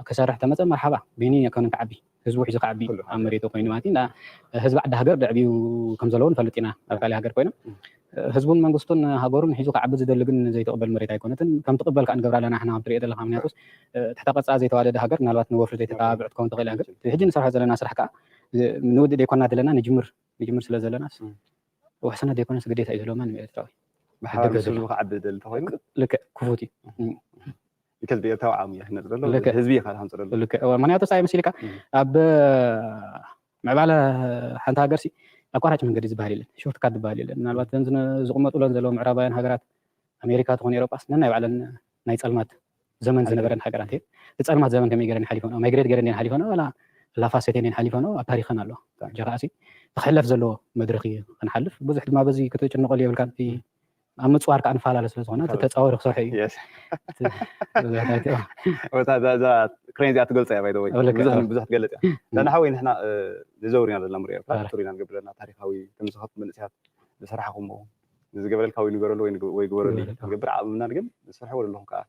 ክሰርሕ ተመፀ መርሓባ ቤኒ የኮነን ክዓቢ ህዝቡ ሒዙ ክዓቢ ኣብ መሬቱ ኮይኑ ማለት እዩ ህዝቢ ዓዲ ሃገር ድዕቢኡ ከም ዘለዎ ንፈልጥ ኢና ኣብ ካሊእ ሃገር ኮይኖም ህዝቡን መንግስቱን ሃገሩን ሒዙ ክዓቢ ዝደሊ ግን ዘይተቐበል መሬት ኣይኮነትን ከም ትቕበል ከዓ ንገብራ ኣለና ሕና ትሪኦ ዘለካ ምክንያቱስ ትሕተ ቅርፃ ዘይተዋደደ ሃገር ምናልባት ንወፍሪ ዘይተተባብዕ ክትከውን ትኽእል ሃገር ሕጂ ንሰርሖ ዘለና ስራሕ ከዓ ንውድእ ደይኮና ዘለና ንጅምር ስለ ዘለናስ ውሕስነት ዘይኮነስ ግዴታ እዩ ዘለዎማ ንኤርትራዊ ብሓባር ህዝቡ ክዓቢ ዝደሊ እንተኮይኑ ልክዕ ክፉት እዩ كذب يرتاو عامي احنا نقول حزبيه خالد هنصر لك معناته صايم مسيلك اب معباله حنت هاجرسي اقارج من قديز بهالي شفت كاد بهالي ምናልባት እንዝነ ዝቕመጡ ለን ዘለዎም ምዕራባውያን ሃገራት ኣሜሪካ ትኾን ኤውሮጳስ ነናይ ባዕለን ናይ ፀልማት ዘመን ዝነበረን ሃገራት እየ ፀልማት ዘመን ከመይ ገረን ሓሊፎን ማይግሬት ገረን ሓሊፎን ወላ ላፋሴቴን ሓሊፈኖ ኣብ ታሪኽን ኣሎ ጀኻሲ ተኽለፍ ዘለዎ መድረኽ ክንሓልፍ ብዙሕ ድማ በዚ ከተጨንቆል የብልካን ኣብ ምፅዋር ከዓ ንፈላለ ስለ ዝኾነ ተፃወሪ ክሰርሑ እዩ ክሬን እዚኣ ትገልፀ እያ ባይደወይ ብዙሕ ትገልፅ እያ ለናሓወይ ንሕና ዝዘውር ኢና ዘለና ምሪኦ ቱር ኢና ንገብር ዘለና ታሪካዊ ከምዝኸፍ መንእስያት ዝሰራሕኹሞ ዝገበረልካ ወይ ንገረሉ ወይ ግበረሉ ዝገብር ዓቕምና ግን ዝሰርሕዎ ዘለኹም ከዓ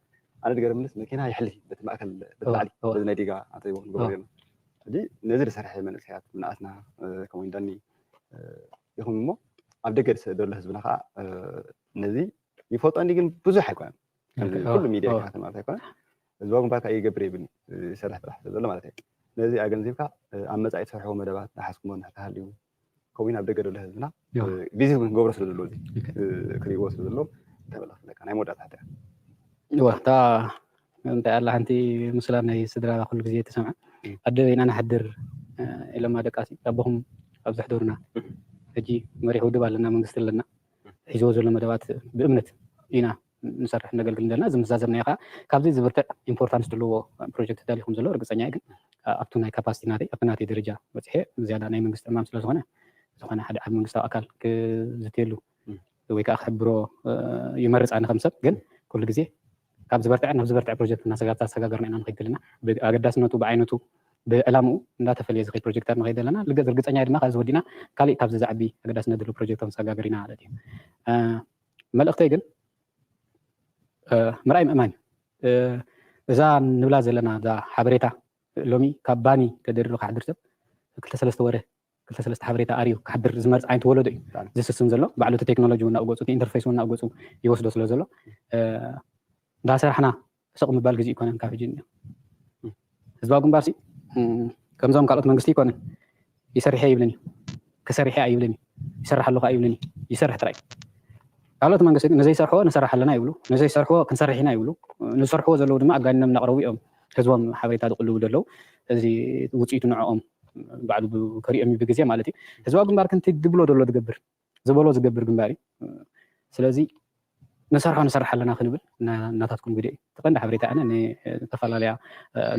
ኣነ ድገርምልስ መኪና ይሕልፍ በቲ ማእከል በቲ ላዕሊ በዚ ናይ ዲጋ ኣፀይቦ ንገብሮ ዘለና ሕጂ ነዚ ዝሰርሐ መንእስያት ምንኣስና ከምኡ እንዳኒ ይኹም እሞ ኣብ ደገ ዘሎ ህዝብና ከዓ ነዚ ይፈልጦኒ ግን ብዙሕ ኣይኮነን ኩሉ ሚድያ ይከታተል ማለት ኣይኮነን ህዝባዊ ግንባር ከዓ ይገብር የብልኒ ይሰርሕ ጥራሕ ዘሎ ማለት እዩ ነዚ ኣገንዚብካ ኣብ መፃኢ ትሰርሕዎ መደባት ዝሓስኩሞ ንሕተሃልዩ ከምኡውን ኣብ ደገ ዘሎ ህዝብና ቪዚት ክንገብሮ ስለ ዘለዎ እዚ ክሪእዎ ስለ ዘለዎ ተበላኽለካ ናይ መወዳእታ ሕተ ወታ እንታይ ኣላ ሓንቲ ምስላ ናይ ስድራ ኩሉ ግዜ ተሰምዐ ኣደበይና ናሓድር ኢሎማ ደቃሲ ኣቦኹም ኣብ ዘሕደሩና ሕጂ መሪሕ ውድብ ኣለና መንግስቲ ኣለና ሒዝዎ ዘሎ መደባት ብእምነት ኢና ንሰርሕ ነገልግል ዘለና ዝመዛዘብናዮ ከዓ ካብዚ ዝብርትዕ ኢምፖርታንስ ዘለዎ ፕሮጀክት ተዳሊኹም ዘሎ ርግፀኛ እየ ግን ኣብቱ ናይ ካፓሲቲ ናተይ ኣብቲ ናተይ ደረጃ በፂሐ ዝያዳ ናይ መንግስቲ እማም ስለ ዝኾነ ዝኾነ ሓደ ዓብ መንግስታዊ ኣካል ክዝትየሉ ወይ ከዓ ክሕብሮ ይመርፅ ኣነ ከም ሰብ ግን ኩሉ ግዜ ካብ ዝበርትዕ ናብ ዝበርትዕ ፕሮጀክት እናሰጋገርና ኢና ንኸይድ ዘለና ብኣገዳስነቱ ብዓይነቱ ብዕላምኡ እንዳተፈልየ ዝኸይድ ፕሮጀክታት ንኸይድ ዘለና ርግፀኛ ድማ ካብ ዝወዲና ካሊእ ካብዚ ዝዓቢ ኣገዳስነት ዘለዎ ፕሮጀክታት ንሰጋገር ኢና ማለት እዩ መልእኽተይ ግን ምርኣይ ምእማን እዩ እዛ ንብላ ዘለና እዛ ሓበሬታ ሎሚ ካብ ባኒ ተደሪሩ ክሓድር ሰብ 2-3 ወርሒ 2-3 ሓበሬታ ኣርዩ ክሓድር ዝመርፅ ዓይነት ወለዶ እዩ ዝስስም ዘሎ ባዕሉ እቲ ቴክኖሎጂ እውን እናብገፁ እቲ ኢንተርፌስ እውን እናብገፁ ይወስዶ ስለ ዘሎ እንዳሰራሕና ስቕ ምባል ግዜ ይኮነን ካብ ሕጂ እኒኦ ህዝባዊ ግንባር ከምዞም ካልኦት መንግስቲ ይኮነን ይሰርሐ ይብለኒ ክሰርሐ ይብለኒ ይሰርሕ ኣለካ ይብለኒ ይሰርሕ ጥራይ ካልኦት መንግስቲ ንዘይሰርሕዎ ንሰርሕ ኣለና ይብሉ ንዘይሰርሕዎ ክንሰርሕ ኢና ይብሉ ንሰርሕዎ ዘለዉ ድማ ኣጋኒኖም እናቕረቡ እዮም ህዝቦም ሓበሬታ ዝቕልቡ ዘለዉ እዚ ውፅኢቱ ንዕኦም ባዕሉ ከሪኦም ብግዜ ማለት እዩ ህዝባዊ ግንባር ክንቲ ድብሎ ደሎ ዝገብር ዝበሎ ዝገብር ግንባር እዩ ስለዚ ንሰርሕ ኣለና ክንብል እናታትኩም ግዜ እዩ ተቐንዲ ሓበሬታ ኣነ ንተፈላለያ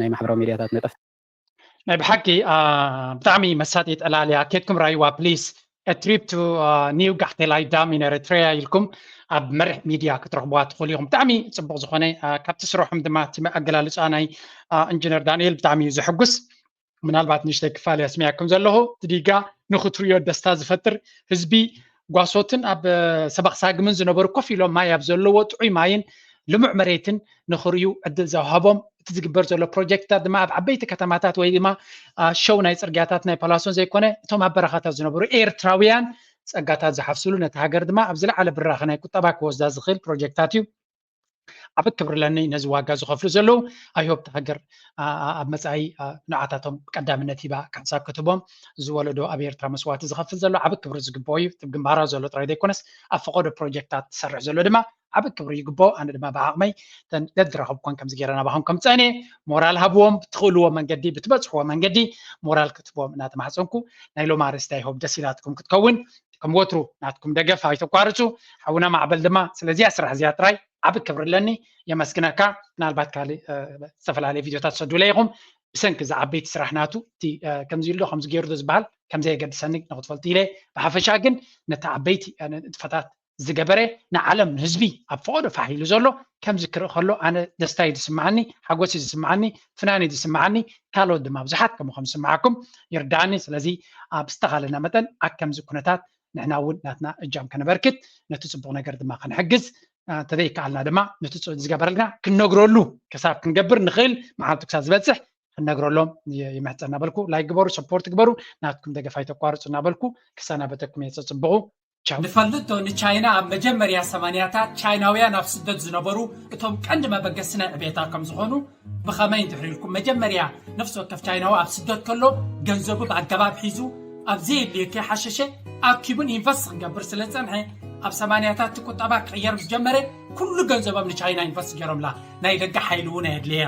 ናይ ማሕበራዊ ሚድያታት ነጠፍ ናይ ብሓቂ ብጣዕሚ መሳጢት ዕላልያ ኬትኩም ራይዋ ፕሊስ a trip to new Gahtelai Dam in Eritrea ኢልኩም ኣብ መሪሕ ሚድያ ክትረኽብዋ ትኽእሉ ኢኹም ብጣዕሚ ፅቡቕ ዝኾነ ካብቲ ስርሖም ድማ እቲ ኣገላልፃ ናይ ኢንጂነር ዳንኤል ብጣዕሚ እዩ ዘሐጉስ ምናልባት ንእሽተይ ክፋልያ ስሚዓኩም ዘለኹ ትዲጋ ንኽትሪዮ ደስታ ዝፈጥር ህዝቢ ጓሶትን ኣብ ሰበቕሳግምን ዝነበሩ ኮፍ ኢሎም ማይ ኣብ ዘለዎ ጥዑይ ማይን ልሙዕ መሬትን ንኽርዩ ዕድል ዘውሃቦም እቲ ዝግበር ዘሎ ፕሮጀክትታት ድማ ኣብ ዓበይቲ ከተማታት ወይ ድማ ሸው ናይ ፅርግያታት ናይ ፓላሶን ዘይኮነ እቶም ኣብ በረኻታት ዝነበሩ ኤርትራውያን ፀጋታት ዝሓፍስሉ ነቲ ሃገር ድማ ኣብ ዝለዓለ ብራኸ ናይ ቁጠባ ክወስዳ ዝኽእል ፕሮጀክታት እዩ ዓብ ክብሪ ለኒ ነዚ ዋጋ ዝኸፍሉ ዘለዉ ኣይሆብ ሃገር ኣብ መፃኢ ንዓታቶም ቀዳምነት ሂባ ክሕሳብ ክትቦም ዝወለዶ ኣብ ኤርትራ መስዋዕቲ ዝኸፍል ዘሎ ዓብ ክብሪ ዝግብኦ እዩ ግንባራ ዘሎ ጥራይ ዘይኮነስ ኣብ ፈቐዶ ፕሮጀክታት ዝሰርሕ ዘሎ ድማ ዓብ ክብሪ ይግብኦ ኣነ ድማ ብዓቕመይ ደድረኸብኮን ከምዚ ገይረ ናባኹም ከም ፀነ ሞራል ሃብዎም ብትኽእልዎ መንገዲ ብትበፅሕዎ መንገዲ ሞራል ክትቦም እናተማሕፀንኩ ናይ ሎማ ኣርእስቲ ኣይሆብ ደስ ኢላትኩም ክትከውን ከም ወትሩ ናትኩም ደገፍ ኣይተቋርፁ ሓውና ማዕበል ድማ ስለዚያ ስራሕ እዚኣ ጥራይ ዓብ ክብሪ ኣለኒ የመስግነካ ምናልባት ካልእ ዝተፈላለየ ቪድዮታት ሰዱለ ኢኹም ብሰንኪ እዚ ዓበይቲ ስራሕ ናቱ እቲ ከምዚ ኢሉ ከምዚ ገይሩ ዝበሃል ከምዘየገድሰኒ ንክትፈልጡ ኢለ ብሓፈሻ ግን ነቲ ዓበይቲ ንጥፈታት ዝገበረ ንዓለም ህዝቢ ኣብ ፈቐዶ ፋሒሉ ዘሎ ከምዚ ክርኢ ከሎ ኣነ ደስታ እዩ ዝስምዓኒ ሓጎስ እዩ ዝስምዓኒ ፍናን እዩ ዝስምዓኒ ካልኦት ድማ ብዙሓት ከምኡ ከም ዝስምዓኩም ይርዳእኒ ስለዚ ኣብ ዝተኻለና መጠን ኣብ ከምዚ ኩነታት ንሕና እውን ናትና እጃም ከነበርክት ነቲ ፅቡቕ ነገር ድማ ከንሕግዝ ተዘይከኣልና ድማ ነቲ ዝገበረልና ክነግረሉ ክሳብ ክንገብር ንኽእል መዓልቱ ክሳብ ዝበፅሕ ክነግረሎም ይምሕፀ እናበልኩ ላይ ግበሩ ሰፖርት ግበሩ ናትኩም ደገፍ ኣይተቋርፁ እናበልኩ ክሰናበተኩም እየ ፅቡቑ ንፈልጦ ንቻይና ኣብ መጀመርያ 80ታት ቻይናውያን ኣብ ስደት ዝነበሩ እቶም ቀንዲ መበገሲ ናይ ዕቤታ ከም ዝኾኑ ብኸመይ እንድሕሪልኩም መጀመርያ ነፍሲ ወከፍ ቻይናዊ ኣብ ስደት ከሎ ገንዘቡ ብኣገባብ ሒዙ ኣብዚ የድልዮ ከይሓሸሸ ኣኪቡን ኢንቨስት ክገብር ስለ ዝፀንሐ ኣብ 80ታት ቁጠባ ክቅየር ዝጀመረ ኩሉ ገንዘቦም ንቻይና ኢንቨስት ገይሮምላ ናይ ደጋ ሓይሊ እውን ኣየድልየ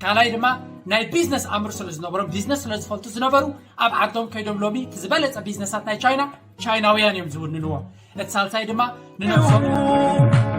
ካልኣይ ድማ ናይ ቢዝነስ ኣምር ስለ ዝነበሮም ቢዝነስ ስለ ዝፈልጡ ዝነበሩ ኣብ ዓዶም ከይዶም ሎሚ እቲ ዝበለፀ ቢዝነሳት ናይ ቻይናውያን እዮም ዝውንንዎ እቲ ሳልሳይ ድማ ንነፍሶም